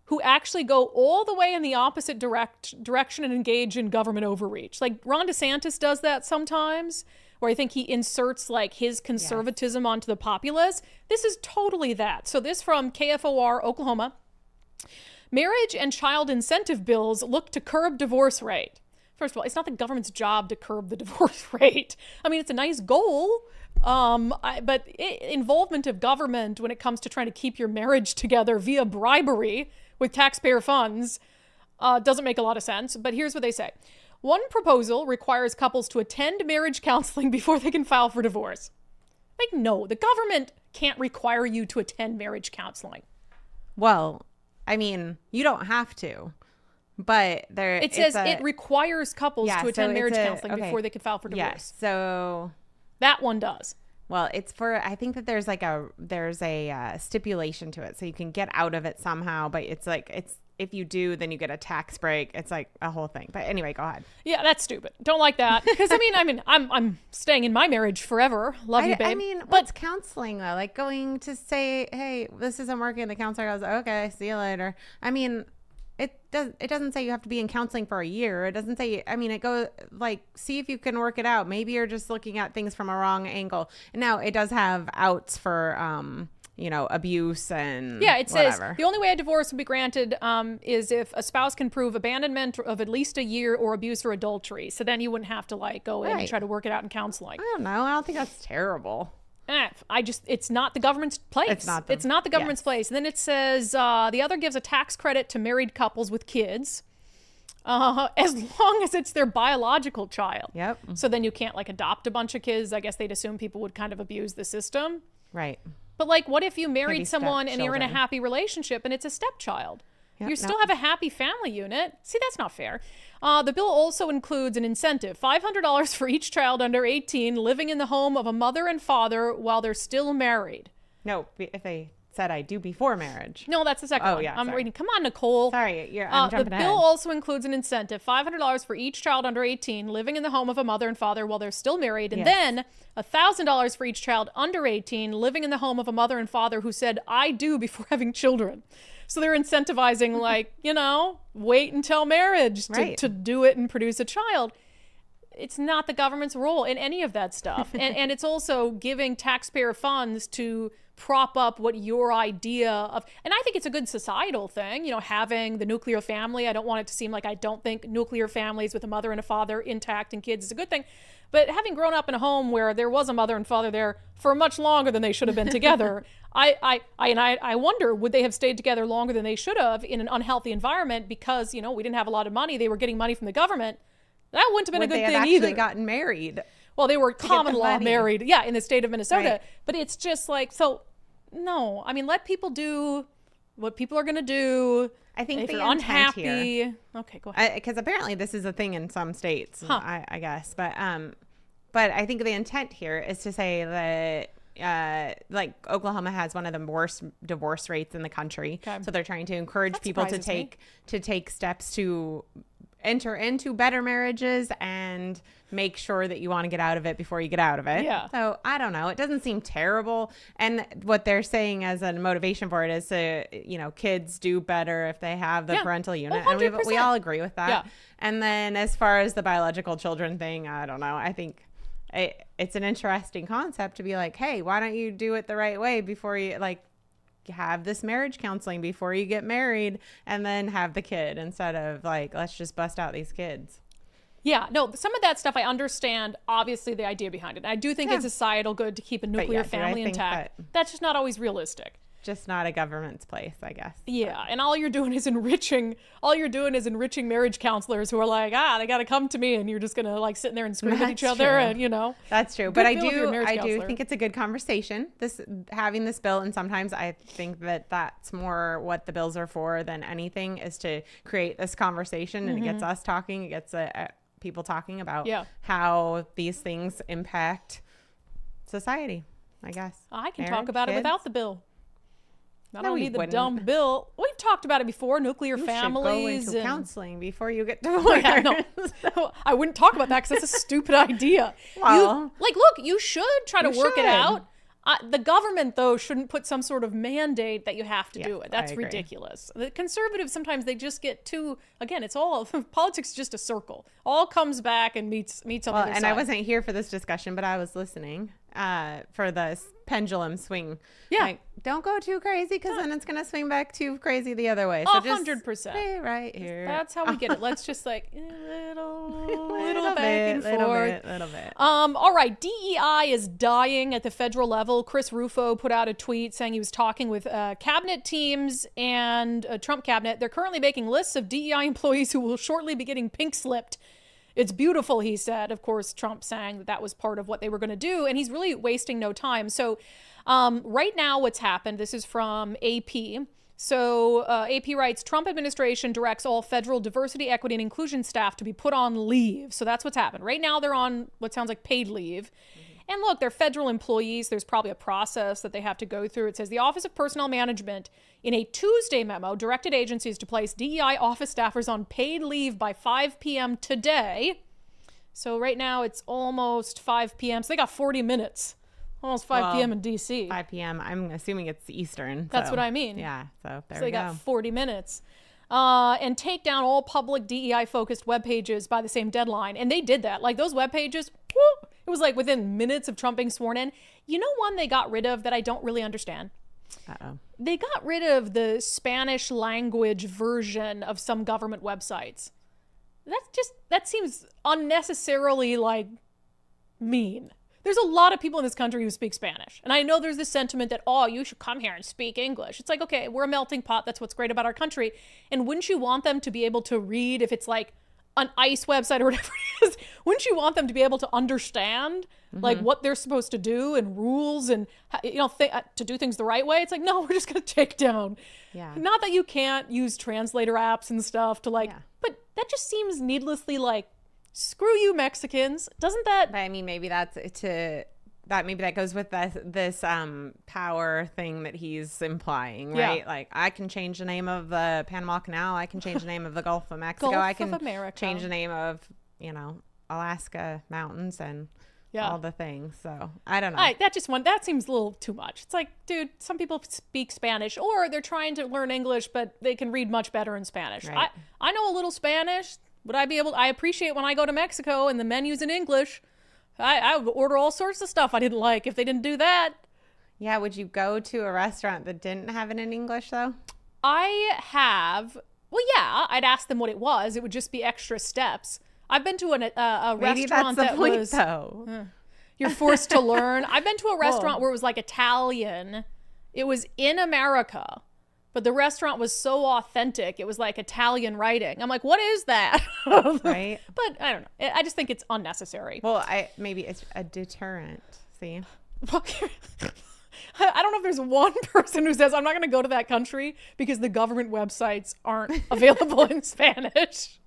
who actually go all the way in the opposite direction and engage in government overreach. Like Ron DeSantis does that sometimes, where I think he inserts like his conservatism onto the populace. This is totally that. So this from KFOR, Oklahoma. Marriage and child incentive bills look to curb divorce rate. First of all, it's not the government's job to curb the divorce rate. I mean, it's a nice goal, but involvement of government when it comes to trying to keep your marriage together via bribery with taxpayer funds doesn't make a lot of sense. But here's what they say. One proposal requires couples to attend marriage counseling before they can file for divorce. Like, no, the government can't require you to attend marriage counseling. Well, I mean, you don't have to. But it says it requires couples to attend marriage counseling before they can file for divorce. Yes, so that one does. Well, it's for, I think that there's a stipulation to it, so you can get out of it somehow. But it's if you do, then you get a tax break. It's like a whole thing. But anyway, go ahead. Yeah, that's stupid. Don't like that because I'm staying in my marriage forever. Love you, babe. I mean, what's counseling though? Like going to say, hey, this isn't working. The counselor goes, okay, see you later. I mean. It doesn't say you have to be in counseling for a year. It doesn't say, I mean, it goes like, see if you can work it out. Maybe you're just looking at things from a wrong angle. And now it does have outs for, abuse and Yeah, it whatever. says the only way a divorce would be granted is if a spouse can prove abandonment of at least a year or abuse or adultery. So then you wouldn't have to go in and try to work it out in counseling. I don't know. I don't think that's terrible. It's not the government's place. It's not the government's place. And then it says the other gives a tax credit to married couples with kids. As long as it's their biological child. Yep. So then you can't adopt a bunch of kids. I guess they'd assume people would kind of abuse the system. Right. But what if you married someone and you're in a happy relationship and it's a stepchild? Yep, You still have a happy family unit. See, that's not fair. The bill also includes an incentive, $500 for each child under 18 living in the home of a mother and father while they're still married. No, if they said I do before marriage. No, that's the second one. Yeah, I'm sorry. reading. Come on, Nicole. Sorry, I'm jumping The ahead. bill also includes an incentive, $500 for each child under 18 living in the home of a mother and father while they're still married, and then $1,000 for each child under 18 living in the home of a mother and father who said I do before having children. So they're incentivizing wait until marriage to do it and produce a child. It's not the government's role in any of that stuff. And it's also giving taxpayer funds to prop up what your idea of, and I think it's a good societal thing, having the nuclear family. I don't want it to seem like I don't think nuclear families with a mother and a father intact and kids is a good thing. But having grown up in a home where there was a mother and father there for much longer than they should have been together, I wonder, would they have stayed together longer than they should have in an unhealthy environment because, we didn't have a lot of money. They were getting money from the government. That wouldn't have been a good thing either. Would they have actually gotten married? Well, they were common law married, in the state of Minnesota. Right. But it's just no. I mean, let people do what people are going to do. I think if the you're intent unhappy. here, okay, go ahead. Because apparently this is a thing in some states, I guess. But I think the intent here is to say that Oklahoma has one of the worst divorce rates in the country. Okay. So they're trying to encourage people to take steps to enter into better marriages and make sure that you want to get out of it before you get out of it. Yeah. So I don't know. It doesn't seem terrible. And what they're saying as a motivation for it is to, kids do better if they have the parental unit. 100%. And we all agree with that. Yeah. And then as far as the biological children thing, I don't know. I think it's an interesting concept to be like, hey, why don't you do it the right way before you have this marriage counseling before you get married and then have the kid instead of let's just bust out these kids. Yeah, no, some of that stuff I understand, obviously, the idea behind it. I do think it's societal good to keep a nuclear family intact. That's just not always realistic. Just not a government's place, I guess. Yeah, and all you're doing is enriching marriage counselors who are they got to come to me, and you're just going to sit in there and scream at each other, and That's true. But I do think it's a good conversation, having this bill, and sometimes I think that's more what the bills are for than anything, is to create this conversation, and it gets us talking, it gets people talking about how these things impact society, I guess. I can talk about it without the bill. I don't need the wouldn't. dumb bill. We've talked about it before, nuclear families. Should go into counseling before you get divorced. No, I wouldn't talk about that because that's a stupid idea. Well, look, you should try to work it out. The government, though, shouldn't put some sort of mandate that you have to do it. That's ridiculous. The conservatives, sometimes they just get too, again, it's all, politics is just a circle. All comes back and meets on the other side. I wasn't here for this discussion, but I was listening for the pendulum swing. Yeah. Don't go too crazy because then it's going to swing back too crazy the other way. So 100%. Just stay right here. That's how we get it. Let's just little back and forth. Little bit. All right. DEI is dying at the federal level. Chris Rufo put out a tweet saying he was talking with cabinet teams and Trump cabinet. They're currently making lists of DEI employees who will shortly be getting pink slipped. It's beautiful, he said. Of course, Trump saying that was part of what they were going to do, and he's really wasting no time. So right now what's happened, this is from AP. So AP writes, Trump administration directs all federal diversity, equity, and inclusion staff to be put on leave. So that's what's happened. Right now they're on what sounds like paid leave. And look, they're federal employees. There's probably a process that they have to go through. It says the Office of Personnel Management in a Tuesday memo directed agencies to place DEI office staffers on paid leave by 5 p.m. today. So right now it's almost 5 p.m. So they got 40 minutes. Almost 5 p.m. in D.C. 5 p.m. I'm assuming it's Eastern. That's what I mean. Yeah. So there so they got 40 minutes. And take down all public DEI-focused web pages by the same deadline. And they did that. Those web pages, it was within minutes of Trump being sworn in. You know one they got rid of that I don't really understand? They got rid of the Spanish language version of some government websites. That seems unnecessarily like mean. There's a lot of people in this country who speak Spanish. And I know there's this sentiment that, oh, you should come here and speak English. It's like, okay, we're a melting pot. That's what's great about our country. And wouldn't you want them to be able to read if it's like an ICE website or whatever it is? Wouldn't you want them to be able to understand like what they're supposed to do and rules and, you know, to do things the right way? It's like, no, we're just going to take down. Yeah. Not that you can't use translator apps and stuff to like, but that just seems needlessly like, screw you Mexicans. Doesn't that? I mean, maybe that's maybe that goes with this power thing that he's implying, right? Yeah. Like, I can change the name of the Panama Canal. I can change the name of the Gulf of Mexico. Gulf I can of America. change the name of, you know, Alaska mountains and all the things. So I don't know. That seems a little too much. It's like, dude, some people speak Spanish or they're trying to learn English, but they can read much better in Spanish. Right. I know a little Spanish. Would I be able? I appreciate when I go to Mexico and the menu's in English. I would order all sorts of stuff I didn't like if they didn't do that. Yeah, would you go to a restaurant that didn't have it in English though? I have. Well, yeah, I'd ask them what it was. It would just be extra steps. I've been to a Maybe restaurant that's the point, was though. You're forced to learn. I've been to a restaurant where it was like Italian. It was in America. But the restaurant was so authentic. It was like Italian writing. I'm like, what is that? Right. But I don't know. I just think it's unnecessary. Well, maybe it's a deterrent. See? I don't know if there's one person who says, I'm not going to go to that country because the government websites aren't available in Spanish.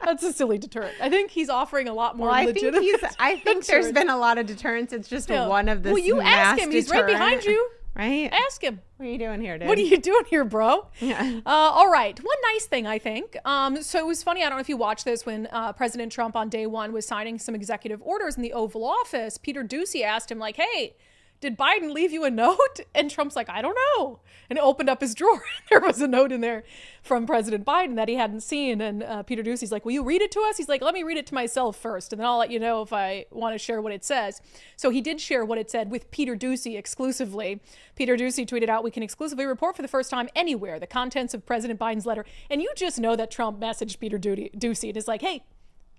That's a silly deterrent. I think he's offering a lot more legitimate. I think there's been a lot of deterrents. It's just one of the. Well, you ask him. He's right behind you. Right? Ask him. What are you doing here, dude? What are you doing here, bro? Yeah. All right. One nice thing, I think. So it was funny. I don't know if you watched this when President Trump on day one was signing some executive orders in the Oval Office. Peter Doocy asked him like, hey, did Biden leave you a note? And Trump's like, I don't know. And opened up his drawer. There was a note in there from President Biden that he hadn't seen. And Peter Doocy's like, will you read it to us? He's like, let me read it to myself first. And then I'll let you know if I want to share what it says. So he did share what it said with Peter Doocy exclusively. Peter Doocy tweeted out, we can exclusively report for the first time anywhere the contents of President Biden's letter. And you just know that Trump messaged Peter Doocy and is like, hey,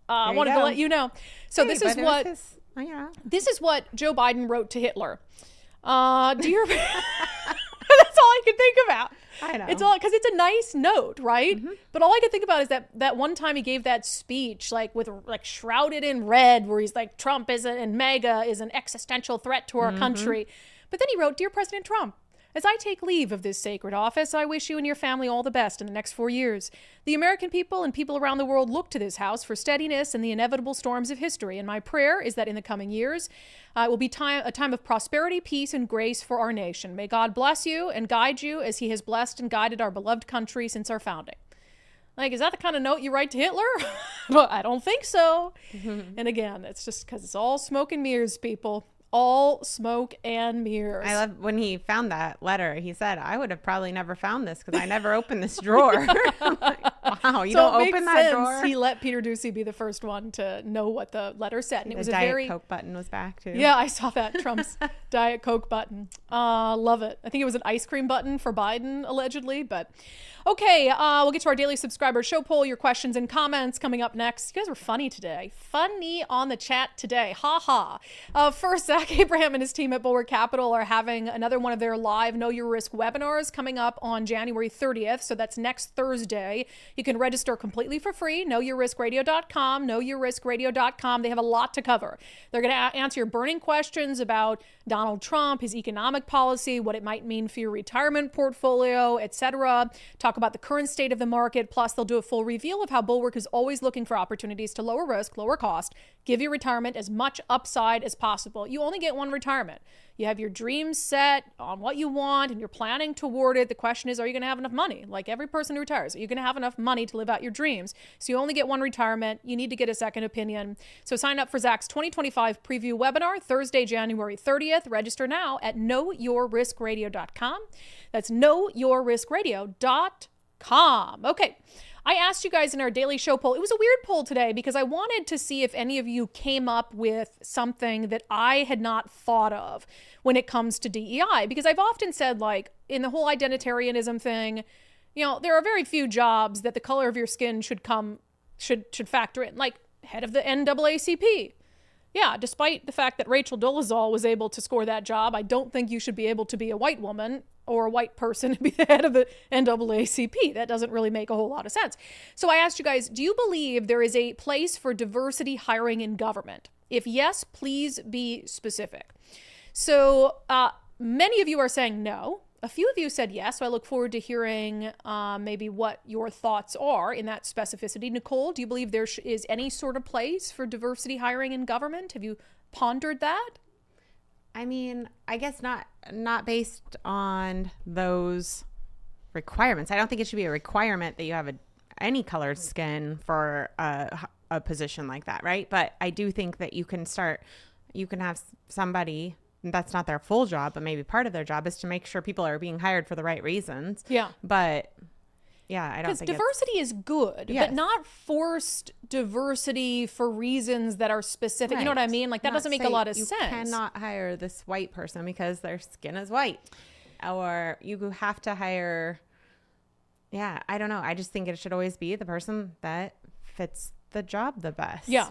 I wanted to let you know. So this is what... This is what Joe Biden wrote to Hitler. Dear, that's all I could think about. I know. It's all because it's a nice note, right? Mm-hmm. But all I could think about is that one time he gave that speech, like with like shrouded in red, where he's like, Trump and MAGA is an existential threat to our country. But then he wrote, Dear President Trump, as I take leave of this sacred office, I wish you and your family all the best in the next 4 years. The American people and people around the world look to this house for steadiness in the inevitable storms of history. And my prayer is that in the coming years, it will be a time of prosperity, peace, and grace for our nation. May God bless you and guide you as he has blessed and guided our beloved country since our founding. Like, is that the kind of note you write to Hitler? Well, I don't think so. And again, it's just because it's all smoke and mirrors, people. All smoke and mirrors. I love when he found that letter. He said, I would have probably never found this because I never opened this drawer. I'm like, wow, you don't open that drawer? He let Peter Doocy be the first one to know what the letter said. And it was a Diet Coke button was back too. Yeah, I saw that. Trump's Diet Coke button. Love it. I think it was an ice cream button for Biden, allegedly. But okay, we'll get to our daily subscriber show poll. Your questions and comments coming up next. You guys were funny today. Funny on the chat today. Ha ha. First, Zach Abraham and his team at Bulwark Capital are having another one of their live Know Your Risk webinars coming up on January 30th. So that's next Thursday. You can register completely for free. KnowYourRiskRadio.com. KnowYourRiskRadio.com. They have a lot to cover. They're going to answer your burning questions about Donald Trump, his economic policy, what it might mean for your retirement portfolio, etc. Talk about the current state of the market. Plus, they'll do a full reveal of how Bulwark is always looking for opportunities to lower risk, lower cost, give your retirement as much upside as possible. You only get one retirement. You have your dreams set on what you want and you're planning toward it. The question is, are you going to have enough money? Like every person who retires, are you going to have enough money to live out your dreams? So you only get one retirement. You need to get a second opinion. So sign up for Zach's 2025 preview webinar, Thursday, January 30th. Register now at knowyourriskradio.com. That's knowyourriskradio.com. Okay. I asked you guys in our daily show poll. It was a weird poll today because I wanted to see if any of you came up with something that I had not thought of when it comes to DEI. Because I've often said, like, in the whole identitarianism thing, you know, there are very few jobs that the color of your skin should factor in, like head of the NAACP. Yeah, despite the fact that Rachel Dolezal was able to score that job, I don't think you should be able to be a white woman or a white person and be the head of the NAACP. That doesn't really make a whole lot of sense. So I asked you guys, do you believe there is a place for diversity hiring in government? If yes, please be specific. So many of you are saying no. A few of you said yes, so I look forward to hearing maybe what your thoughts are in that specificity. Nicole, do you believe there is any sort of place for diversity hiring in government? Have you pondered that? I mean, I guess not based on those requirements. I don't think it should be a requirement that you have any colored skin for a position like that, right? But I do think that you can have somebody, that's not their full job, but maybe part of their job is to make sure people are being hired for the right reasons. Yeah. But yeah, I don't think diversity is good, yes. but not forced diversity for reasons that are specific. Right. You know what I mean? Like that doesn't make a lot of sense. You cannot hire this white person because their skin is white, or you have to hire. Yeah, I don't know. I just think it should always be the person that fits the job the best. Yeah.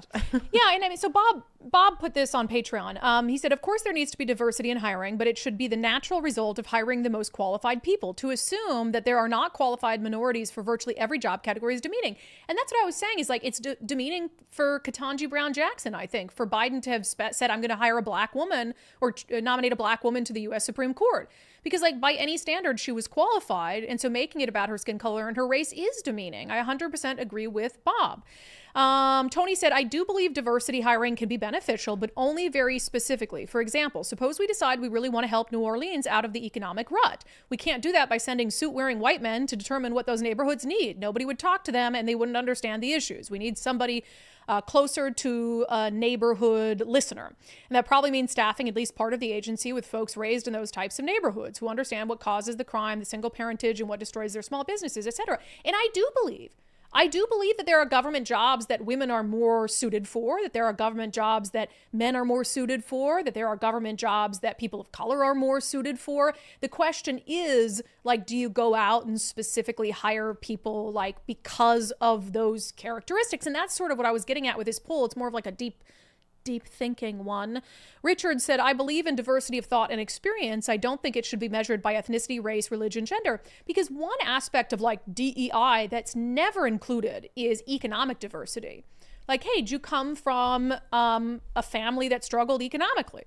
Yeah. And I mean, so Bob put this on Patreon. He said, of course there needs to be diversity in hiring, but it should be the natural result of hiring the most qualified people. To assume that there are not qualified minorities for virtually every job category is demeaning. And that's what I was saying is like, it's demeaning for Ketanji Brown Jackson, I think, for Biden to have said, I'm going to hire a black woman or nominate a black woman to the U.S. Supreme Court. Because like by any standard, she was qualified. And so making it about her skin color and her race is demeaning. I 100% agree with Bob. Tony said, I do believe diversity hiring can be beneficial, but only very specifically. For example, suppose we decide we really want to help New Orleans out of the economic rut. We can't do that by sending suit-wearing white men to determine what those neighborhoods need. Nobody would talk to them and they wouldn't understand the issues. We need somebody closer to a neighborhood listener. And that probably means staffing at least part of the agency with folks raised in those types of neighborhoods who understand what causes the crime, the single parentage, and what destroys their small businesses, etc. And I do believe that there are government jobs that women are more suited for, that there are government jobs that men are more suited for, that there are government jobs that people of color are more suited for. The question is, like, do you go out and specifically hire people like because of those characteristics? And that's sort of what I was getting at with this poll. It's more of like a deep thinking one. Richard said, I believe in diversity of thought and experience. I don't think it should be measured by ethnicity, race, religion, gender, because one aspect of like DEI that's never included is economic diversity. Like, hey, did you come from a family that struggled economically?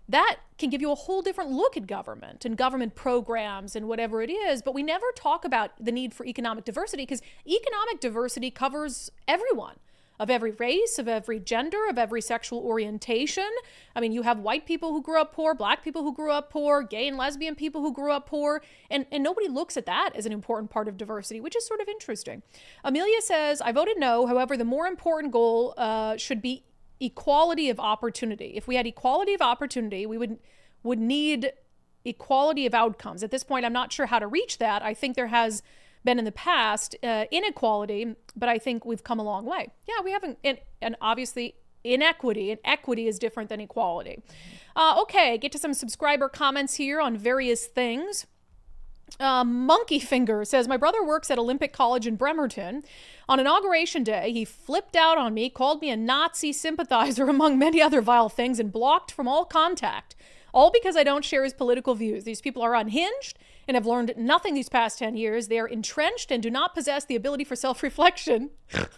That can give you a whole different look at government and government programs and whatever it is. But we never talk about the need for economic diversity because economic diversity covers everyone. Of every race, of every gender, of every sexual orientation. I mean, you have white people who grew up poor, black people who grew up poor, gay and lesbian people who grew up poor, and nobody looks at that as an important part of diversity, which is sort of interesting. Amelia says, I voted no. However, the more important goal should be equality of opportunity. If we had equality of opportunity, we would need equality of outcomes. At this point, I'm not sure how to reach that. I think there has been in the past inequality, but I think we've come a long way. Yeah, we haven't, and obviously inequity, and equity is different than equality. Okay, get to some subscriber comments here on various things. Monkey Finger says, my brother works at Olympic College in Bremerton. On Inauguration Day, he flipped out on me, called me a Nazi sympathizer, among many other vile things, and blocked from all contact. All because I don't share his political views. These people are unhinged and have learned nothing these past 10 years. They are entrenched and do not possess the ability for self-reflection.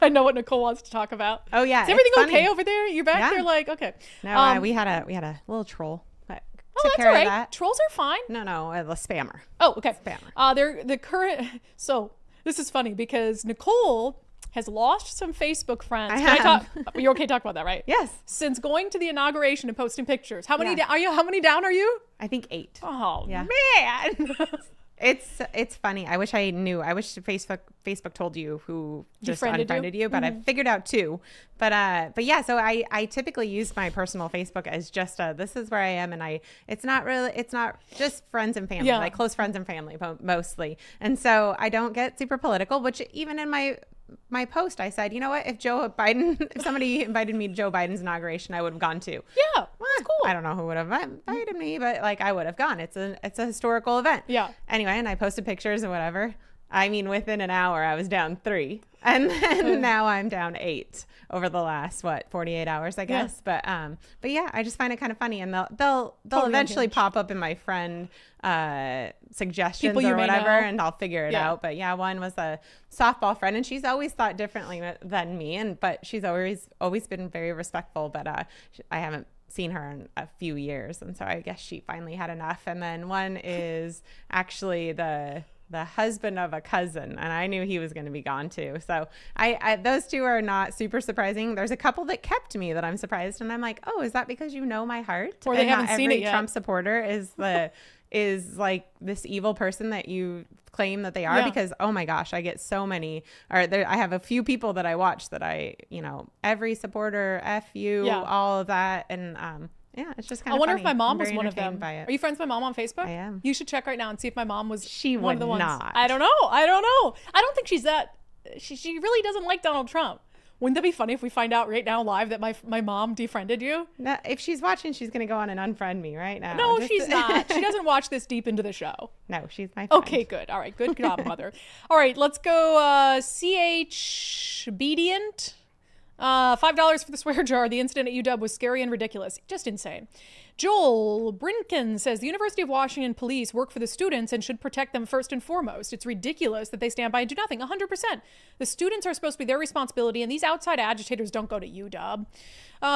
I know what Nicole wants to talk about. Oh, yeah. Is everything okay over there? You're back there like, okay. No, we had a little troll. That's all right. That. Trolls are fine. No, the spammer. Oh, okay. Spammer. They're the current. So this is funny because Nicole has lost some Facebook friends. You're okay to talk about that, right? Yes. Since going to the inauguration and posting pictures. How many are you? How many down are you? I think 8. Oh, yeah. Man. It's funny. I wish I knew. I wish Facebook told you who just unfriended you, but I figured out too. But yeah, so I typically use my personal Facebook as just this is where I am, and it's not just friends and family, like close friends and family mostly. And so I don't get super political, which even in my post, I said, you know what? If somebody invited me to Joe Biden's inauguration, I would have gone too. Yeah, that's cool. I don't know who would have invited me, but like I would have gone. It's a historical event. Yeah. Anyway, and I posted pictures and whatever. I mean, within an hour, I was down 3, and then now I'm down 8 over the last 48 hours, I guess. Yeah. But yeah, I just find it kind of funny, and they'll eventually pop up in my friend suggestions or whatever, and I'll figure it out. But yeah, one was a softball friend, and she's always thought differently than me, but she's always been very respectful. But I haven't seen her in a few years, and so I guess she finally had enough. And then one is actually the husband of a cousin, and I knew he was going to be gone too. So I those two are not super surprising. There's a couple that kept me that I'm surprised, and I'm like, oh, is that because you know my heart? Or they haven't seen it yet. Trump supporter is like this evil person that you claim that they are, because oh my gosh, I get so many, I have a few people that I watch that every supporter, F you, all of that. And yeah, it's just kind of I wonder funny. if my mom was one of them. Are you friends with my mom on Facebook? I am. You should check right now and see if my mom was She one would of the ones. not. I don't know. I don't think she's that. She really doesn't like Donald Trump. Wouldn't that be funny if we find out right now live that my mom defriended you? No, if she's watching, she's going to go on and unfriend me right now. No, she's not. She doesn't watch this deep into the show. No, she's my friend. Okay, good. All right, good job, mother. All right, let's go CH Obedient. $5 for the swear jar. The incident at UW was scary and ridiculous. Just insane. Joel Brinken says the University of Washington police work for the students and should protect them first and foremost. It's ridiculous that they stand by and do nothing. 100%. The students are supposed to be their responsibility, and these outside agitators don't go to UW.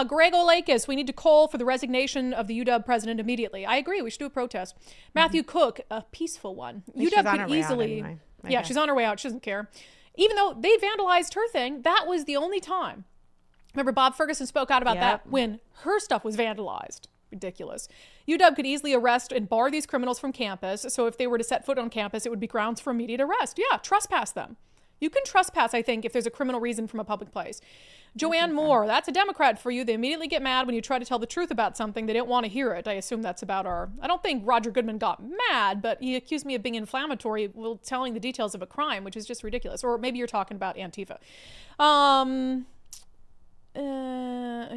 Greg Olakis, we need to call for the resignation of the UW president immediately. I agree. We should do a protest. Matthew Cook, a peaceful one. UW could easily... Anyway. Yeah, she's on her way out. She doesn't care. Even though they vandalized her thing, that was the only time. Remember, Bob Ferguson spoke out about that when her stuff was vandalized. Ridiculous. UW could easily arrest and bar these criminals from campus. So if they were to set foot on campus, it would be grounds for immediate arrest. Yeah, trespass them. You can trespass, I think, if there's a criminal reason from a public place. Joanne Moore, that's a Democrat for you. They immediately get mad when you try to tell the truth about something. They didn't want to hear it. I assume that's about I don't think Roger Goodman got mad, but he accused me of being inflammatory while telling the details of a crime, which is just ridiculous. Or maybe you're talking about Antifa. I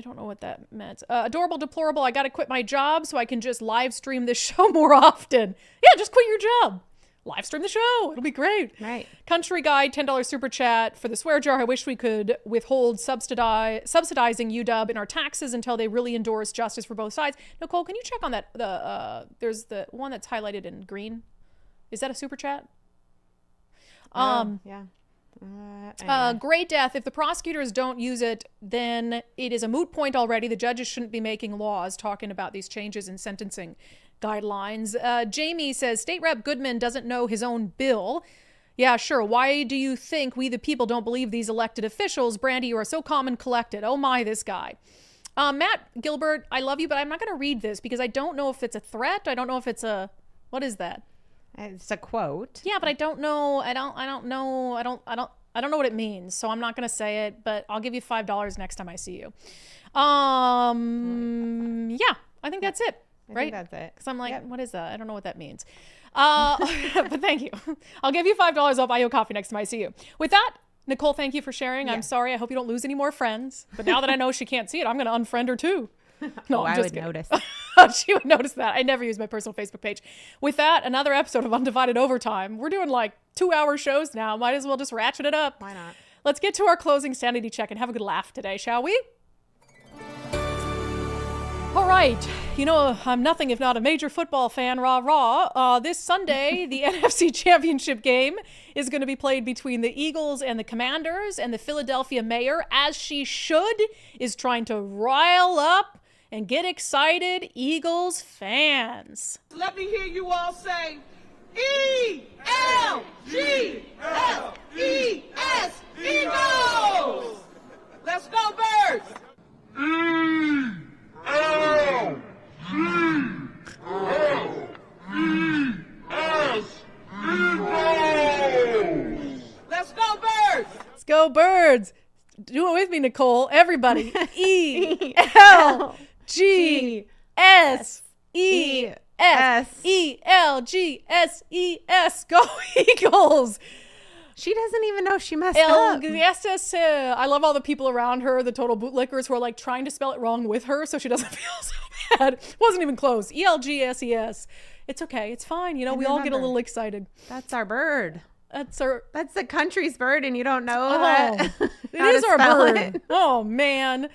don't know what that meant. Adorable, deplorable. I got to quit my job so I can just live stream this show more often. Yeah, just quit your job. Live stream the show. It'll be great. Right. Country Guy, $10 super chat for the swear jar. I wish we could withhold subsidizing UW in our taxes until they really endorse justice for both sides. Nicole, can you check on that? There's the one that's highlighted in green. Is that a super chat? Yeah. Gray death. If the prosecutors don't use it, then it is a moot point already. The judges shouldn't be making laws talking about these changes in sentencing guidelines. Jamie says State Rep Goodman doesn't know his own bill. Yeah, sure. Why do you think we the people don't believe these elected officials? Brandi, you are so calm and collected. Oh my, this guy. Matt Gilbert, I love you, but I'm not going to read this because I don't know if it's a threat. I don't know if it's what is that? It's a quote. Yeah, but I don't know. I don't know. I don't know what it means, so I'm not going to say it, but I'll give you $5 next time I see you. Yeah, I think that's it. Right? I think that's it. Because I'm like, What is that? I don't know what that means. But thank you. I'll give you $5. I'll buy you a coffee next time I see you. With that, Nicole, thank you for sharing. Yeah. I'm sorry. I hope you don't lose any more friends. But now that I know she can't see it, I'm going to unfriend her too. No, I would notice. She would notice that. I never use my personal Facebook page. With that, another episode of Undivided Overtime. We're doing like 2-hour shows now. Might as well just ratchet it up. Why not? Let's get to our closing sanity check and have a good laugh today, shall we? All right. You know, I'm nothing if not a major football fan, rah-rah. This Sunday, the NFC Championship game is going to be played between the Eagles and the Commanders, and the Philadelphia mayor, as she should, is trying to rile up and get excited Eagles fans. Let me hear you all say, E-L-G-L-E-S, Eagles! Let's go, Birds! E-L-G-L-E-S, birds. Do it with me, Nicole. Everybody. ELGSES. Go Eagles. She doesn't even know she messed up. I love all the people around her, the total bootlickers who are like trying to spell it wrong with her so she doesn't feel so bad. Wasn't even close. ELGSES. It's okay. It's fine. You know, we all get a little excited. That's our bird. That's the country's bird, and you don't know that. It is our bird. Oh, man.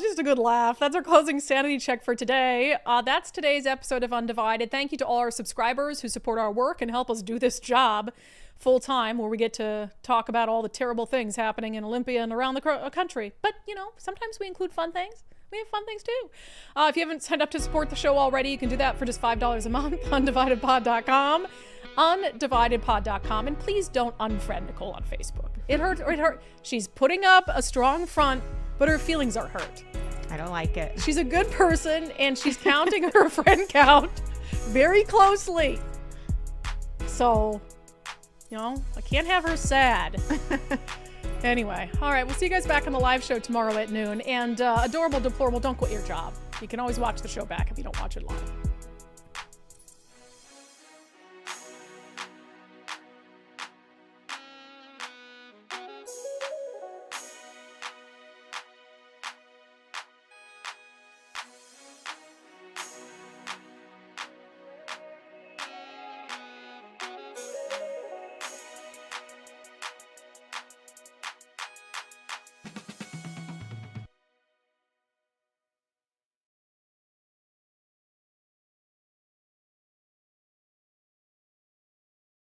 Just a good laugh. That's our closing sanity check for today. That's today's episode of Undivided. Thank you to all our subscribers who support our work and help us do this job full time, where we get to talk about all the terrible things happening in Olympia and around the country. But, you know, sometimes we include fun things. We have fun things too. If you haven't signed up to support the show already, you can do that for just $5 a month. undividedpod.com. undividedpod.com. And please don't unfriend Nicole on Facebook. It hurt. She's putting up a strong front, but her feelings are hurt. I don't like it. She's a good person, and she's counting her friend count very closely. So, you know, I can't have her sad. Anyway, all right, we'll see you guys back on the live show tomorrow at noon. And adorable, deplorable, don't quit your job. You can always watch the show back if you don't watch it live.